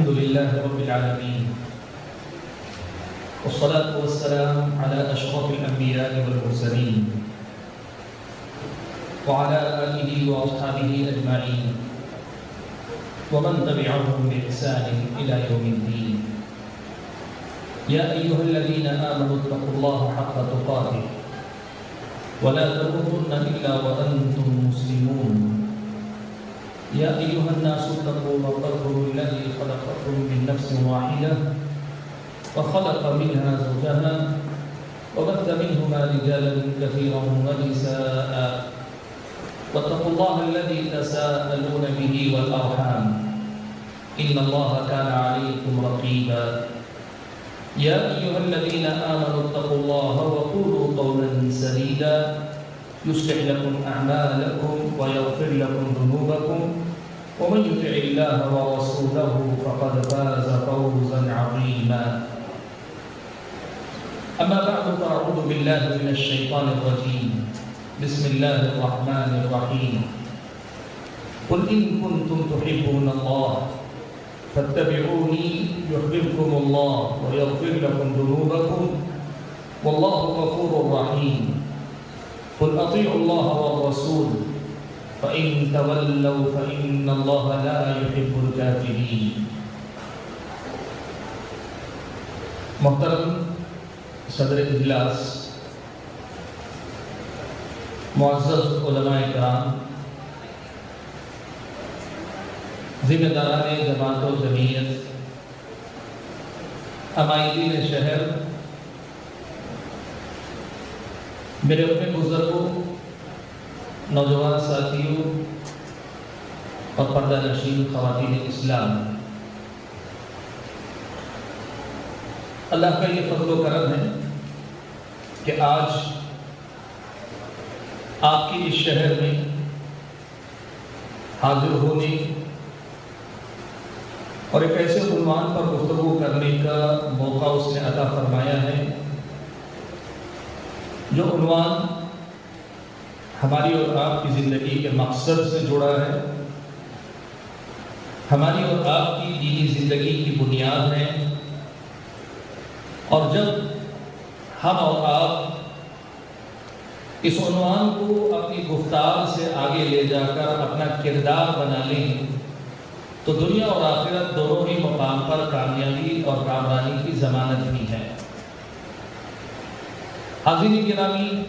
الحمد لله رب العالمين والصلاة والسلام على أشرف الأنبياء والمرسلين وعلى آله وأصحابه أجمعين ومن تبعهم بإحسان إلى يوم الدين. يا أيها الذين آمنوا اتقوا الله حق تقاته ولا تموتن إلا وأنتم مسلمون. يا أيها الناس اتقوا ربكم الذي خلقكم من نفس واحدة وخلق منها زوجها وبث منهما رجالا كثيرا ونساء واتقوا الله الذي تساءلون به والأرحام إن الله كان عليكم رقيبا. يا أيها الذين آمنوا اتقوا الله وقولوا قولا سديدا يصلح لكم أعمالكم ويغفر لكم ذنوبكم ومن يطع الله ورسوله فقد فاز فوزا عظيما. أما بعد فأعوذ بالله من الشيطان الرجيم. بسم الله الرحمن الرحيم. قل إن كنتم تحبون الله فاتبعوني يحببكم الله ويغفر لكم ذنوبكم والله غفور رحيم. قل أطيعوا الله والرسول فإن تولوا فإن الله لا يحب الكافرين. محترم صدر اجلاس، معزز علماء کرام، ذمہ داران جماعت و جمعیت، عمائدین شہر، میرے اپنے بزرگوں، نوجوان ساتھیوں اور پردہ نشین خواتین اسلام، اللہ کا یہ فضل و کرم ہے کہ آج آپ کی اس شہر میں حاضر ہونے اور ایک ایسے عنوان پر گفتگو کرنے کا موقع اس نے عطا فرمایا ہے جو عنوان ہماری اور آپ کی زندگی کے مقصد سے جڑا ہے، ہماری اور آپ کی دینی زندگی کی بنیاد ہے، اور جب ہم اور آپ اس عنوان کو اپنی گفتار سے آگے لے جا کر اپنا کردار بنا لیں تو دنیا اور آخرت دونوں ہی مقام پر کامیابی اور کامرانی کی ضمانت بھی ہے۔ حاضرین گرامی،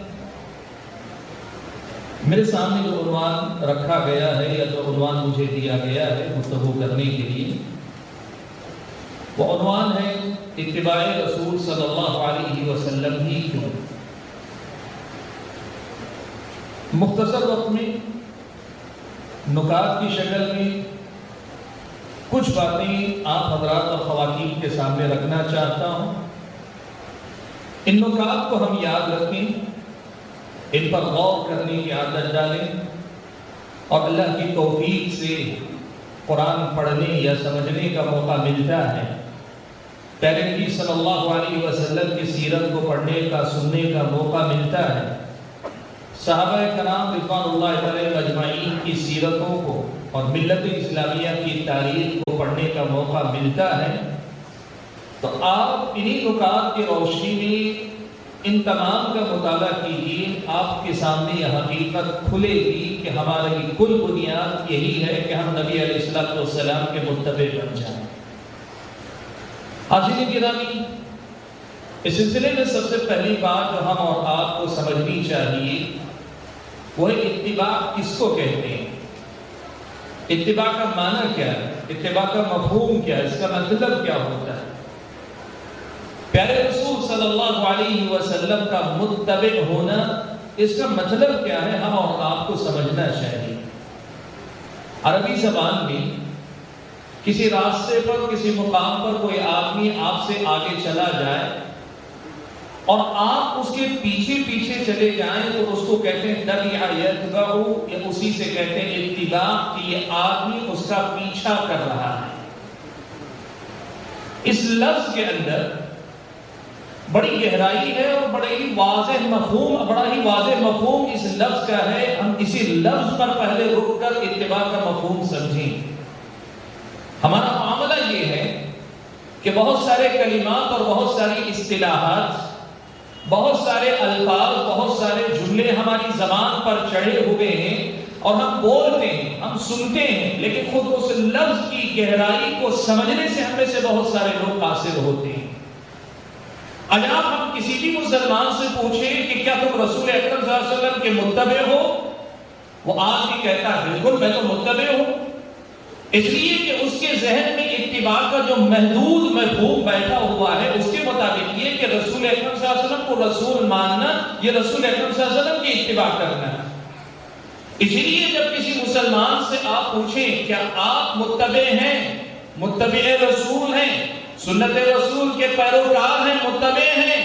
میرے سامنے جو عنوان رکھا گیا ہے یا جو عنوان مجھے دیا گیا ہے گفتگو کرنے کے لیے، وہ عنوان ہے اتباع رسول صلی اللہ علیہ وسلم ہی کیوں۔ مختصر وقت میں نکات کی شکل میں کچھ باتیں آپ حضرات اور خواتین کے سامنے رکھنا چاہتا ہوں۔ ان نکات کو ہم یاد رکھیں، ان پر غور کرنے کی عادت ڈالیں، اور اللہ کی توفیق سے قرآن پڑھنے یا سمجھنے کا موقع ملتا ہے، پیارے نبی صلی اللہ علیہ وسلم کی سیرت کو پڑھنے کا سننے کا موقع ملتا ہے، صحابہ کرام رضوان اللہ علیہ اجمعین کی سیرتوں کو اور ملت اسلامیہ کی تاریخ کو پڑھنے کا موقع ملتا ہے، تو آپ انہی نکات کی روشنی میں ان تمام کا مطالعہ کیجیے، آپ کے سامنے یہ حقیقت کھلے گی کہ ہماری کل بنیاد یہی ہے کہ ہم نبی علیہ السلام کے متبع بن جائیں۔ حاضرین گرامی، اس سلسلے میں سب سے پہلی بات جو ہم اور آپ کو سمجھنی چاہیے وہ ہے اتباع کس کو کہتے ہیں، اتباع کا معنی کیا ہے، اتباع کا مفہوم کیا ہے، اس کا مطلب کیا ہوتا ہے۔ پیارے رسول صلی اللہ علیہ وسلم کا متبع ہونا، اس کا مطلب کیا ہے، ہم اور آپ کو سمجھنا چاہیے۔ عربی زبان میں کسی راستے پر، کسی مقام پر کوئی آدمی آپ سے آگے چلا جائے اور آپ اس کے پیچھے پیچھے چلے جائیں تو اس کو کہتے ہیں تبع یتبع، یا اسی سے کہتے ہیں اتباع، کہ یہ آدمی اس کا پیچھا کر رہا ہے۔ اس لفظ کے اندر بڑی گہرائی ہے اور بڑا ہی واضح مفہوم اس لفظ کا ہے۔ ہم اسی لفظ پر پہلے رک کر اتباع کا مفہوم سمجھیں۔ ہمارا معاملہ یہ ہے کہ بہت سارے کلمات اور بہت ساری اصطلاحات، بہت سارے الفاظ، بہت سارے جملے ہماری زبان پر چڑھے ہوئے ہیں اور ہم بولتے ہیں، ہم سنتے ہیں، لیکن خود اس لفظ کی گہرائی کو سمجھنے سے ہم میں سے بہت سارے لوگ قاصر ہوتے ہیں۔ اگر ہم کسی بھی مسلمان سے پوچھیں کہ کیا تم رسول اکرم صلی اللہ علیہ وسلم کے متبع ہو، وہ آج بھی کہتا ہے بالکل میں تو متبع ہوں، اس لیے کہ اس کے ذہن میں اتباع کا جو محدود مفہوم بیٹھا ہوا ہے اس کے مطابق یہ کہ رسول اکرم صلی اللہ علیہ وسلم کو رسول ماننا یہ رسول اکرم صلی اللہ علیہ وسلم کی اتباع کرنا ہے۔ اسی لیے جب کسی مسلمان سے آپ پوچھیں کیا آپ متبع ہیں، متبع رسول ہیں، سنت رسول کے پیروکار ہیں، متبع ہیں،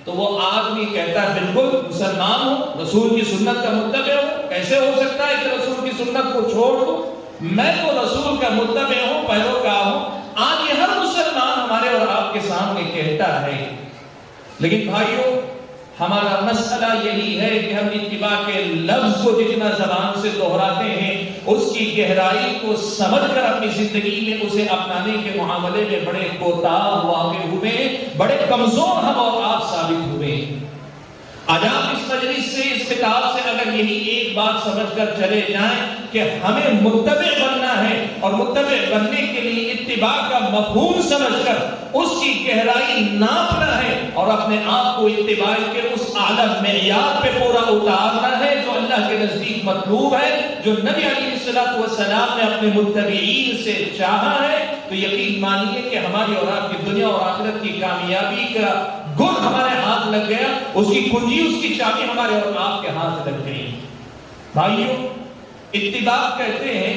تو وہ آدمی کہتا ہے بالکل مسلمان ہوں، رسول کی سنت کا متبع ہوں۔ کیسے ہو سکتا ہے کہ رسول کی سنت کو چھوڑ دوں؟ میں تو رسول کا متبع ہوں، پیروکار ہوں۔ آج یہ ہر مسلمان ہمارے اور آپ کے سامنے کہتا ہے، لیکن بھائیوں ہمارا مسئلہ یہی ہے کہ ہم اتباع کے لفظ کو جتنا زبان سے دہراتے ہیں اس کی گہرائی کو سمجھ کر اپنی زندگی میں اسے اپنانے کے معاملے میں بڑے کوتاہ واقع ہوئے، بڑے کمزور ہم اور آپ ثابت ہوئے۔ آج آپ اس مجلس سے، اس کتاب سے اگر یہی ایک بات سمجھ کر چلے جائیں کہ ہمیں متبع بننا ہے اور متبع بننے کے لیے اتباع کا مفہوم سمجھ کر اس کی گہرائی ناپنا ہے اور اپنے آپ کو اتباع کے اس اعلیٰ معیار پہ پورا اتارنا ہے جو اللہ کے نزدیک مطلوب ہے، جو نبی علیہ السلام نے اپنے متبعین سے چاہا ہے، تو یقین مانیے کہ ہماری اور آپ کی دنیا اور آخرت کی کامیابی کا گل ہمارے ہاتھ لگ گیا، اس کی کنجی، اس کی چابی ہمارے اور آپ کے ہاتھ لگ گئی۔ بھائیوں اتباع کہتے ہیں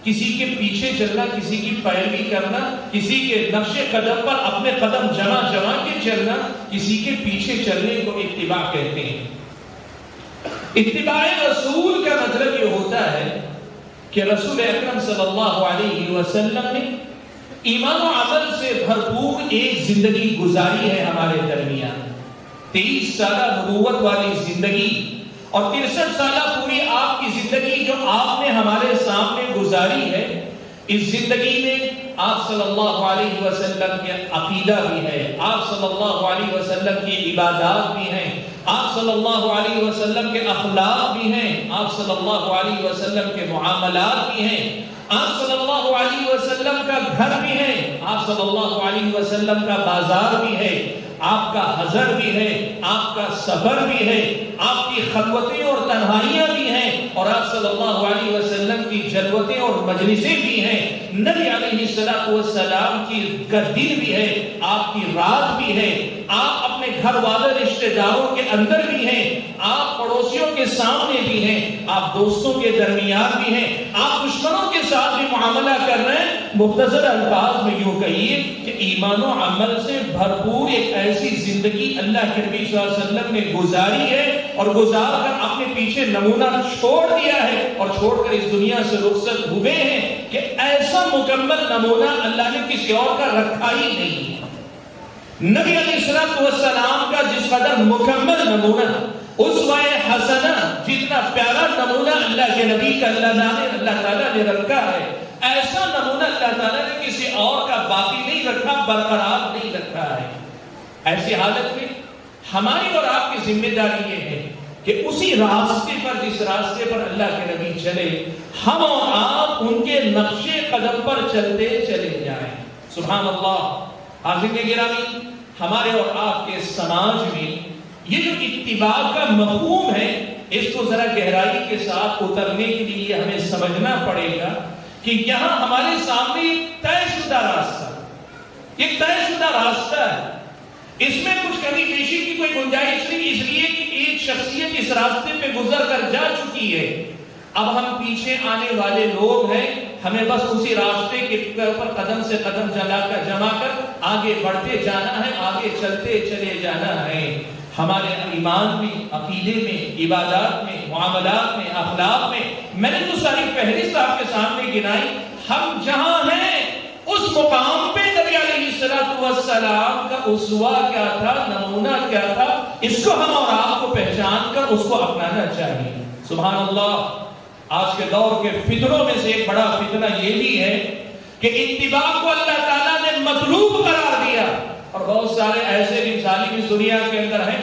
کسی کے پیچھے چلنا، کسی کی پیروی کرنا، کسی کے نقش قدم پر اپنے قدم جما کے چلنا، کسی کے پیچھے چلنے کو اتباع کہتے ہیں۔ اتباع رسول کا مطلب یہ ہوتا ہے کہ رسول اکرم صلی اللہ علیہ وسلم نے ایمان و عمل سے بھرپور ایک زندگی گزاری ہے ہمارے درمیان۔ 23 سالہ نبوت والی زندگی اور 63 سالہ پوری آپ کی زندگی جو آپ نے ہمارے سامنے گزاری ہے، اس زندگی میں آپ صلی اللہ علیہ وسلم کے عقیدہ بھی ہے، آپ صلی اللہ علیہ وسلم کی عبادات بھی ہیں، آپ صلی اللہ علیہ وسلم کے اخلاق بھی ہیں، آپ صلی اللہ علیہ وسلم کے معاملات بھی ہیں، آپ صلی اللہ علیہ وسلم کا گھر بھی ہے، آپ صلی اللہ علیہ وسلم کا بازار بھی ہے، آپ کا حضر بھی ہے، آپ کا سفر بھی ہے، آپ کی خلوتیں اور تنہائیاں بھی ہیں، اور آپ صلی اللہ علیہ وسلم کی جلوتیں اور مجلسیں بھی ہیں، نبی علیہ السلام کی دن بھی ہے، آپ کی رات بھی ہے، آپ اپنے گھر والے رشتہ داروں کے اندر بھی ہیں، آپ پڑوسیوں کے سامنے بھی ہیں، آپ دوستوں کے درمیان بھی ہیں، آپ دشمنوں کے ساتھ بھی معاملہ کر رہے ہیں۔ مختصر الفاظ میں یوں کہیے کہ ایمان و عمل سے بھرپور ایک ایسی زندگی اللہ کے نبی صلی اللہ علیہ وسلم نے گزاری ہے اور گزار کر اپنے پیچھے نمونہ چھوڑ دیا ہے اور چھوڑ کر اس دنیا سے رخصت ہوئے ہیں کہ ایسا مکمل نمونہ اللہ نے کسی اور کا رکھا ہی نہیں ہے۔ نبی علیہ السلام کا جس قدر مکمل نمونہ، اسوہ حسنہ جتنا پیارا نمونہ اللہ کے نبی کا اللہ تعالیٰ نے رکھا ہے، ایسا نمونہ اللہ تعالیٰ نے کسی اور کا باقی نہیں رکھا، برقرار نہیں رکھا ہے۔ ایسی حالت میں ہماری اور آپ کی ذمہ داری یہ ہے کہ اسی راستے پر، جس راستے پر اللہ کے نبی چلے، ہم اور آپ ان کے نقش قدم پر چلتے چلے جائیں۔ سبحان اللہ۔ حاضرین گرامی، ہمارے اور آپ کے سماج میں یہ جو اتباع کا مفہوم ہے، اس کو ذرا گہرائی کے ساتھ اترنے کے لیے ہمیں سمجھنا پڑے گا کہ یہاں ہمارے سامنے ایک طے شدہ راستہ ہے، اس میں کچھ کمی بیشی کی کوئی گنجائش نہیں، اس لیے کہ ایک شخصیت اس راستے پہ گزر کر جا چکی ہے۔ اب ہم پیچھے آنے والے لوگ ہیں، ہمیں بس اسی راستے کے اوپر قدم سے قدم جما کر آگے بڑھتے جانا ہے، آگے چلتے چلے جانا ہے۔ ہمارے ایمان میں، عقیدے میں، عبادات میں، معاملات میں، اخلاق میں نے تو ساری فہرست آپ کے سامنے گنائی۔ ہم جہاں ہیں اس مقام پہ نبی علیہ السلام کا اسوہ کیا تھا، نمونہ کیا تھا، اس کو ہم اور آپ کو پہچان کر اس کو اپنانا چاہیے۔ سبحان اللہ۔ آج کے دور کے فتنوں میں سے ایک بڑا فتنہ یہ بھی ہے کہ کہ اتباع کو اللہ تعالیٰ نے مطلوب قرار دیا. اور بہت سارے ایسے بھی ظالم اس دنیا کے اندر ہیں،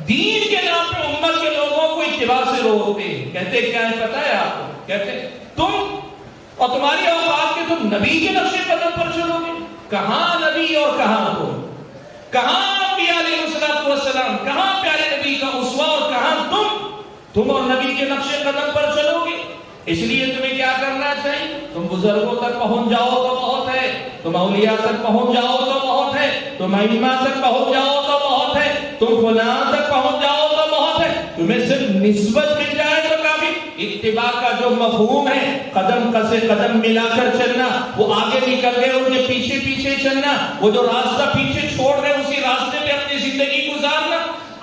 دین کے نام پہ امت کے لوگوں کو اتباع سے روکتے ہیں. کہتے کیا ہے پتہ ہے آپ کو؟ کہتے تم اور تمہاری اوقات کے تم نبی کے نقش قدم پر چلو گے. کہاں نبی اور کہاں تم؟ کہاں انبیاء علیہ السلام، کہاں پیارے نبی کا اسوہ اور کہاں تم اور نبی کے نقش قدم پر چلو گے. اس لیے تمہیں کیا کرنا چاہیے؟ تم بزرگوں تک پہنچ جاؤ تو بہت ہے، تم اولیاء تک پہنچ جاؤ تو بہت ہے، تم ائمہ تک پہنچ جاؤ تو بہت ہے، تم فلاں تک پہنچ جاؤ تو بہت ہے. تمہیں صرف نسبت مل جائے تو کافی. اتباع کا جو مفہوم ہے، قدم سے قدم ملا کر چلنا، وہ آگے نکل گئے ان کے پیچھے پیچھے چلنا، وہ جو راستہ پیچھے چھوڑ رہے اسی راستے پہ اپنی زندگی گزارنا.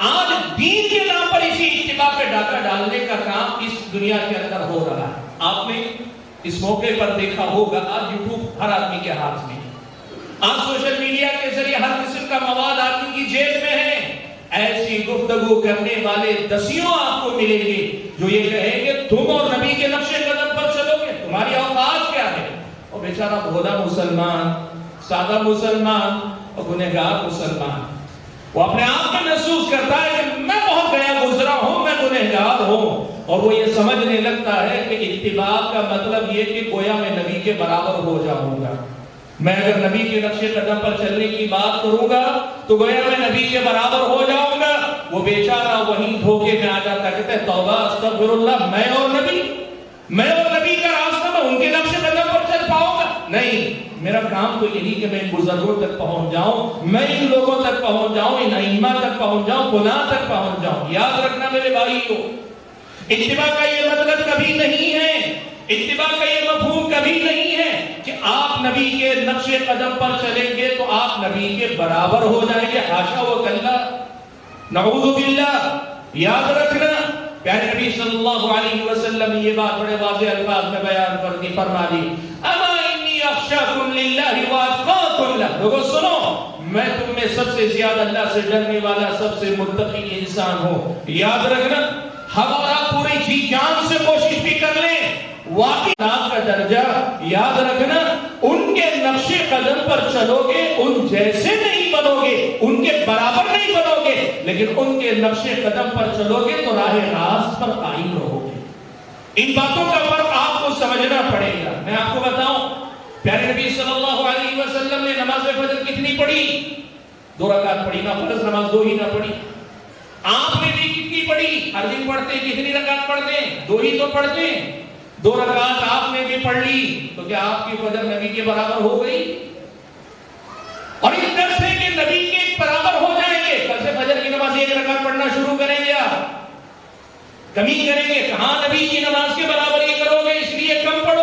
آج دین کے نام پر اسی اتباع پہ ڈاکہ ڈالنے کا کام اس دنیا کے اندر ہو رہا ہے. آپ نے اس موقع پر دیکھا ہوگا، آج یوٹیوب ہر آدمی کے ہاتھ میں، آج سوشل میڈیا کے ذریعے ہر قسم کا مواد آدمی کی جیب میں ہے. ایسی گفتگو کرنے والے دسیوں آپ کو ملیں گے جو یہ کہیں گے تم اور نبی کے نقش قدم پر چلو گے، تمہاری اوقات کیا ہے. اور بیچارہ بھولا مسلمان، سادہ مسلمان اور گنہگار مسلمان، وہ اپنے آپ میں محسوس کرتا ہے کہ میں بہت گیا گزرا ہوں، میں گنہگار ہوں، اور وہ یہ سمجھنے لگتا ہے کہ اتباع کا مطلب یہ کہ گویا میں نبی کے برابر ہو جاؤں گا. میں اگر نبی کے نقش قدم پر چلنے کی بات کروں گا تو گویا میں نبی کے برابر ہو جاؤں گا. وہ بیچارہ وہیں دھوکے میں آ جاتا، کہتے ہیں توبہ استغفر اللہ، میں اور نبی کا راستہ میں ان کے نقش قدم پر چل پاؤں گا؟ نہیں، میرا کام تو یہی کہ میں بزرگوں تک پہنچ جاؤں، میں ان لوگوں تک پہنچ جاؤں، ان ائمہ تک پہنچ جاؤں، فلاں تک پہنچ جاؤں. یاد رکھنا میرے بھائیو، اتباع کا یہ مطلب کبھی نہیں ہے، اتباع کا یہ مفہوم کبھی نہیں ہے کہ آپ نبی کے نقش قدم پر چلیں گے تو آپ نبی کے برابر ہو جائیں گے. حاشا و کلا، نعوذ باللہ. یاد رکھنا پیارے نبی صلی اللہ علیہ وسلم نے یہ بات بڑے واضح الفاظ میں بیان کر دی، فرما دی اما انی اخشاکم للہ واتقاکم لہ. لوگوں سنو، میں تم میں سب سے زیادہ اللہ سے ڈرنے والا، سب سے متقی انسان ہوں. یاد رکھنا، ہمارا پوری جی جان سے کوشش بھی کر لیں، واقعی آپ کا درجہ یاد رکھنا، ان کے نقش قدم پر چلو گے، ان جیسے نہیں بنو گے، ان کے برابر نہیں بنو گے، لیکن ان کے نقش قدم پر چلو گے تو راہ راست پر قائم رہو گے. ان باتوں کا فرق آپ کو سمجھنا پڑے گا. میں آپ کو بتاؤں، پیارے نبی صلی اللہ علیہ وسلم نے نماز فجر کتنی پڑھی؟ 2 رکعت پڑھی. نہ فرض نماز 2 ہی نہ پڑھی. آپ نے بھی کتنی پڑھی؟ ہر دن پڑھتے ہیں، کتنی رکعت پڑھتے ہیں؟ 2 ہی تو پڑھتے ہیں. 2 رکعت آپ نے بھی پڑھ لی تو کیا آپ کی فجر نبی کے برابر ہو گئی؟ اور اس طرح سے کہ نبی کے برابر ہو جائیں گے، کل سے فجر کی نماز 1 رکعت پڑھنا شروع کریں گے، آپ کمی کریں گے، کہاں نبی کی نماز کے برابر ہی کرو گے، اس لیے کم پڑھو.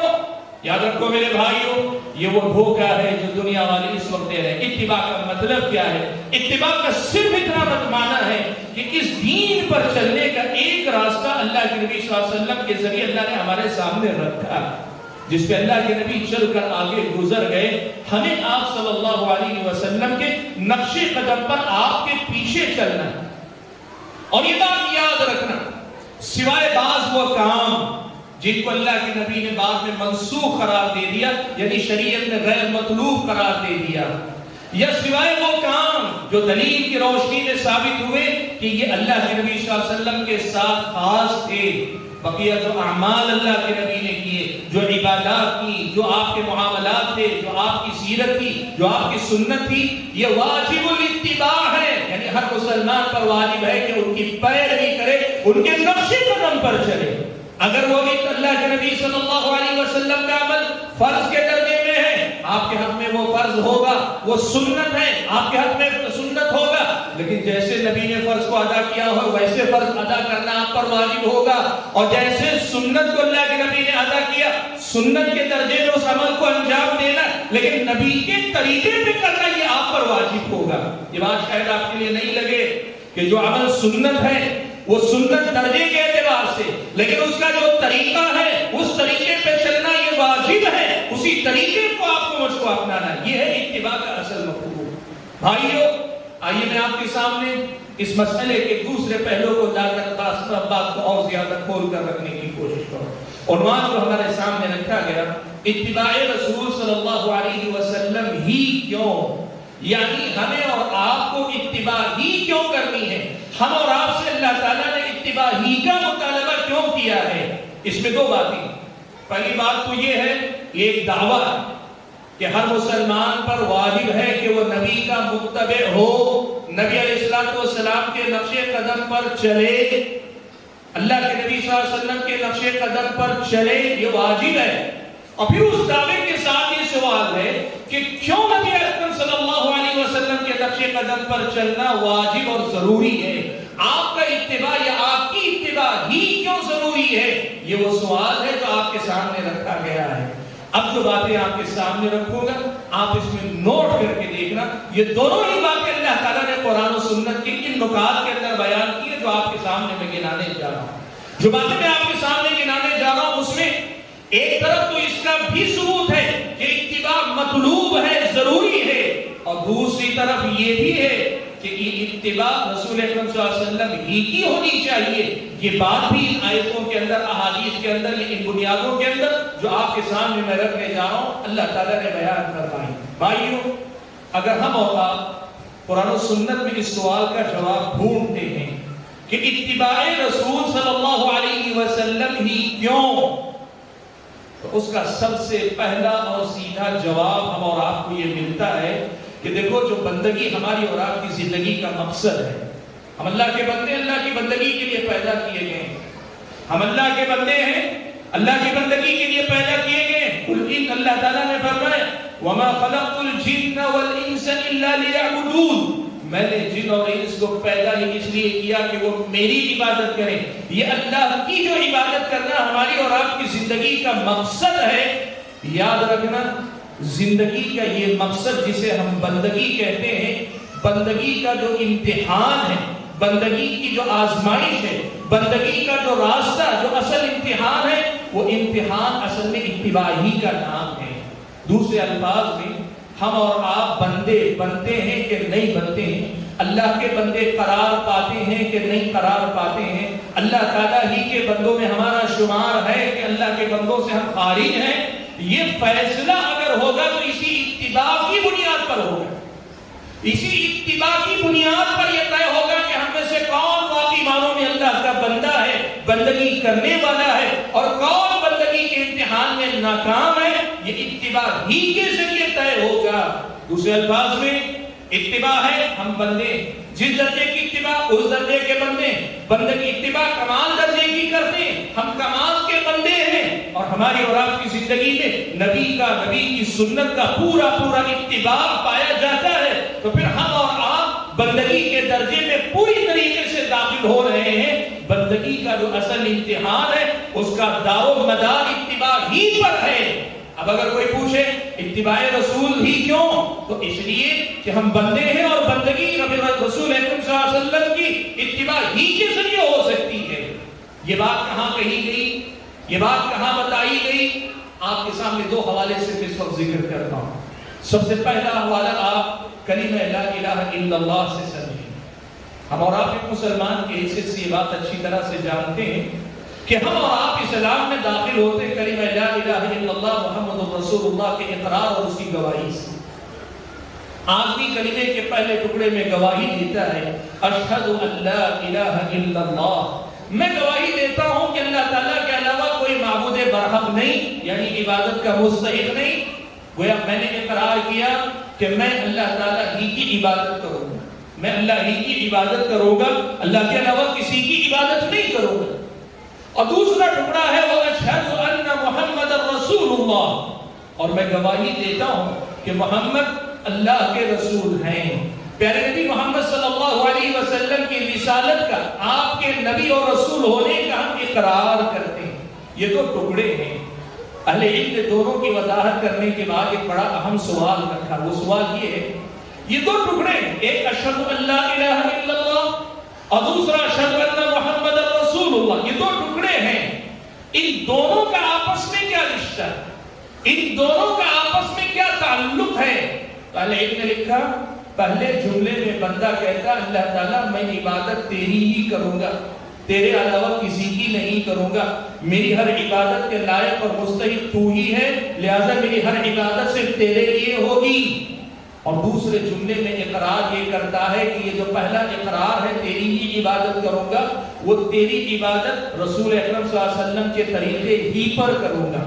یاد رکھو میرے بھائیوں، یہ وہ دھوکہ ہے جو دنیا والے اس وقت دے رہے ہیں. اتباع کا مطلب کیا ہے؟ اتباع کا صرف اتنا معنی ہے کہ اس دین پر چلنے کا ایک راستہ اللہ کے نبی صلی اللہ علیہ وسلم کے ذریعے اللہ نے ہمارے سامنے رکھا، جس پہ اللہ کے نبی چل کر آگے گزر گئے. ہمیں آپ صلی اللہ علیہ وسلم کے نقش قدم پر آپ کے پیچھے چلنا ہے. اور یہ بات یاد رکھنا، سوائے بعض وہ کام جن کو اللہ کے نبی نے بعد میں منسوخ قرار دے دیا، یعنی شریعت نے غیر مطلوب قرار دے دیا، یا سوائے وہ کام جو دلیل کی روشنی میں ثابت ہوئے کہ یہ اللہ کے نبی صلی اللہ علیہ وسلم کے ساتھ خاص تھے، بقیہ جو اعمال اللہ کے نبی نے کیے، جو عبادات کی، جو آپ کے معاملات تھے، جو آپ کی سیرت تھی، جو آپ کی سنت تھی، یہ واجب الاتباع ہے. یعنی ہر مسلمان پر واجب ہے کہ ان کی پیروی کرے، ان کے نقش قدم پر چلے. اگر وہ بھی اللہ کے نبی صلی اللہ علیہ وسلم کا عمل فرض کے درجے میں ہے، آپ کے حق میں وہ فرض ہوگا، وہ سنت ہے، آپ کے حق میں سنت ہوگا. لیکن جیسے نبی نے فرض کو ادا کیا ہو ویسے فرض ادا کرنا آپ پر واجب ہوگا. اور جیسے سنت کو اللہ کے نبی نے ادا کیا، سنت کے درجے میں اس عمل کو انجام دینا، لیکن نبی کے طریقے پہ کرنا یہ آپ پر واجب ہوگا. یہ بات شاید آپ کے لیے نہیں لگے کہ جو عمل سنت ہے وہ سنت درجے کے اعتبار سے، لیکن اس کا جو طریقہ ہے اس طریقے پہ چلنا یہ واجب ہے. اسی طریقے کو آپ کو مجھ کو اپنانا، یہ ہے اتباع کا اصل مفہوم. بھائیو، آئیے میں آپ کے سامنے اس مسئلے کے دوسرے پہلو کو بات کو اور زیادہ کھول کر رکھنے کی کوشش کروں. عنوان جو ہمارے سامنے رکھا گیا اتباع رسول صلی اللہ علیہ وسلم ہی کیوں؟ یعنی ہمیں اور آپ کو اتباع ہی کیوں کرنی ہے؟ ہم اور آپ سے اللہ تعالیٰ نے اتباع ہی کا مطالبہ کیوں کیا ہے؟ اس میں دو باتیں. پہلی بات تو یہ ہے، ایک دعویٰ کہ ہر مسلمان پر واجب ہے کہ وہ نبی کا متبع ہو، نبی علیہ السلام کے نقش قدم پر چلے، اللہ کے نبی صلی اللہ علیہ وسلم کے نقش قدم پر چلے، یہ واجب ہے. اور پھر اس دعوے کے ساتھ یہ سوال ہے کہ کیوں نبی اکرم صلی اللہ علیہ وسلم کے نقش قدم پر چلنا واجب اور ضروری ہے؟ آپ کا اتباع یا آپ کی اتباع ہی کیوں ضروری ہے؟ یہ وہ سوال ہے جو آپ کے سامنے رکھا گیا ہے. اب جو باتیں آپ کے سامنے رکھوں گا آپ اس میں نوٹ کر کے دیکھنا، یہ دونوں ہی باتیں اللہ تعالیٰ نے قرآن و سنت کے ان نکات کے اندر بیان کی ہے جو آپ کے سامنے میں گنانے جا رہا ہوں. جو باتیں میں آپ کے سامنے گنانے جا رہا ہوں اس میں ایک طرف تو اس کا بھی ثبوت ہے کہ اتباع مطلوب ہے، ضروری ہے، اور دوسری طرف یہ بھی ہے کہ اتباع رسول اکرم صلی اللہ علیہ وسلم ہی کی ہونی چاہیے. یہ بات بھی ان آیتوں کے اندر، احادیث کے اندر، ان بنیادوں کے اندر جو آپ کے سامنے میں رکھنے جا رہا ہوں اللہ تعالیٰ نے بیان فرمائی. بھائیو، اگر ہم اور آپ قرآن و سنت میں اس سوال کا جواب ڈھونڈتے ہیں کہ اتباع رسول صلی اللہ علیہ وسلم ہی کیوں، تو اس کا سب سے پہلا اور سیدھا جواب ہم اور آپ کو یہ ملتا ہے کہ دیکھو، جو بندگی ہماری اور آپ کی زندگی کا مقصد ہے، ہم اللہ کے بندے، اللہ کی بندگی کے لیے پیدا کیے گئے ہیں. ہم اللہ کے بندے ہیں، اللہ کی بندگی کے لیے پیدا کیے گئے ہیں. اللہ تعالیٰ نے فرمایا وَمَا خَلَقْتُ الْجِنَّ وَالْإِنسَ إِلَّا لِيَعْبُدُونَ، میں نے جن اور انس کو پیدا ہی اس لیے کیا کہ وہ میری عبادت کریں. یہ اللہ کی جو عبادت کرنا ہماری اور آپ کی زندگی کا مقصد ہے. یاد رکھنا، زندگی کا یہ مقصد جسے ہم بندگی کہتے ہیں، بندگی کا جو امتحان ہے، بندگی کی جو آزمائش ہے، بندگی کا جو راستہ، جو اصل امتحان ہے، وہ امتحان اصل میں اتباع ہی کا نام ہے. دوسرے الفاظ میں ہم اور آپ بندے بنتے ہیں کہ نہیں بنتے ہیں، اللہ کے بندے قرار پاتے ہیں کہ نہیں قرار پاتے ہیں، اللہ تعالیٰ ہی کے بندوں میں ہمارا شمار ہے کہ اللہ کے بندوں سے ہم خارج ہیں، یہ فیصلہ اگر ہوگا تو اسی اتباع کی بنیاد پر ہوگا. اسی اتباع کی بنیاد پر یہ طے ہوگا کہ ہم میں سے کون واقعی معنوں میں اللہ کا بندہ ہے، بندگی کرنے والا ہے، اور کون بندگی کے امتحان میں ناکام ہے. یہ اتباع ہی کے ذریعے طے ہوگا. دوسرے الفاظ میں اتباع ہے ہم بندے، جس درجے کی اتباع اس درجے کے بندے، بندگی اتباع کمال درجے کی کرتے ہیں، ہم کمال کے بندے ہیں. اور ہماری اور آپ کی زندگی میں نبی کی سنت کا پورا اتباع پایا جاتا ہے، تو پھر ہم اور آپ بندگی کے درجے میں پوری طریقے سے داخل ہو رہے ہیں. بندگی کا جو اصل امتحان ہے اس کا دار و مدار اتباع ہی پر ہے. اب اگر کوئی پوچھے اتباع رسول ہی کیوں، تو اس لیے کہ ہم بندے ہیں اور بندگی رسول اکرم صلی اللہ علیہ وسلم کی اتباع ہی کے ذریعے ہو سکتی ہے. یہ بات کہاں کہی گئی، یہ بات کہاں بتائی گئی؟ آپ کے سامنے دو حوالے سے اس وقت ذکر کرتا ہوں. سب سے پہلا حوالہ آپ کلمہ لا الہ الا اللہ سے سمجھیں. ہم اور آپ ایک مسلمان کے حیثیت سے یہ بات اچھی طرح سے جانتے ہیں کہ ہم اور آپ اسلام میں داخل ہوتے کلمہ لا الہ الا اللہ محمد رسول اللہ کے اقرار اور اس کی گواہی سے. آخری کلمے کے پہلے ٹکڑے میں گواہی دیتا ہے اشہد ان لا الہ الا اللہ، میں گواہی دیتا ہوں کہ اللہ تعالیٰ کے علاوہ کوئی معبود برحق نہیں، یعنی عبادت کا مستحق نہیں. گویا میں نے اقرار کیا کہ میں اللہ تعالیٰ ہی کی عبادت کروں گا، میں اللہ ہی کی عبادت کروں گا، اللہ کے علاوہ کسی کی عبادت نہیں کروں گا. اور دوسرا ٹکڑا ہے وہ اشہد ان محمد رسول اللہ، اور میں گواہی دیتا ہوں کہ محمد اللہ کے رسول ہیں. پیارے نبی محمد صلی اللہ علیہ وسلم کی رسالت کا، آپ کے نبی اور رسول ہونے کا ہم اقرار کرتے ہیں. یہ دو ٹکڑے ہیں. اہل علم نے دونوں کی وضاحت کرنے کے بعد ایک بڑا اہم سوال رکھا. وہ سوال یہ ہے، یہ دو ٹکڑے ہیں، ایک اشہد ان لا الہ الا اللہ اور دوسرا اشہد ان محمد رسول اللہ، یہ دو ٹکڑے ہیں. ان دونوں کا آپس میں کیا رشتہ ہے، ان دونوں کا آپس میں کیا تعلق ہے؟ اہل علم نے لکھا پہلے جملے میں بندہ کہتا اللہ تعالیٰ میں عبادت تیری ہی کروں گا، تیرے علاوہ کسی کی نہیں کروں گا، میری ہر عبادت کے لائق اور مستحق تو ہی ہے، لہذا میری ہر عبادت صرف تیرے لیے ہوگی۔ اور دوسرے جملے میں اقرار یہ کرتا ہے کہ یہ جو پہلا اقرار ہے تیری ہی عبادت کروں گا، وہ تیری عبادت رسول اکرم صلی اللہ علیہ وسلم کے طریقے ہی پر کروں گا۔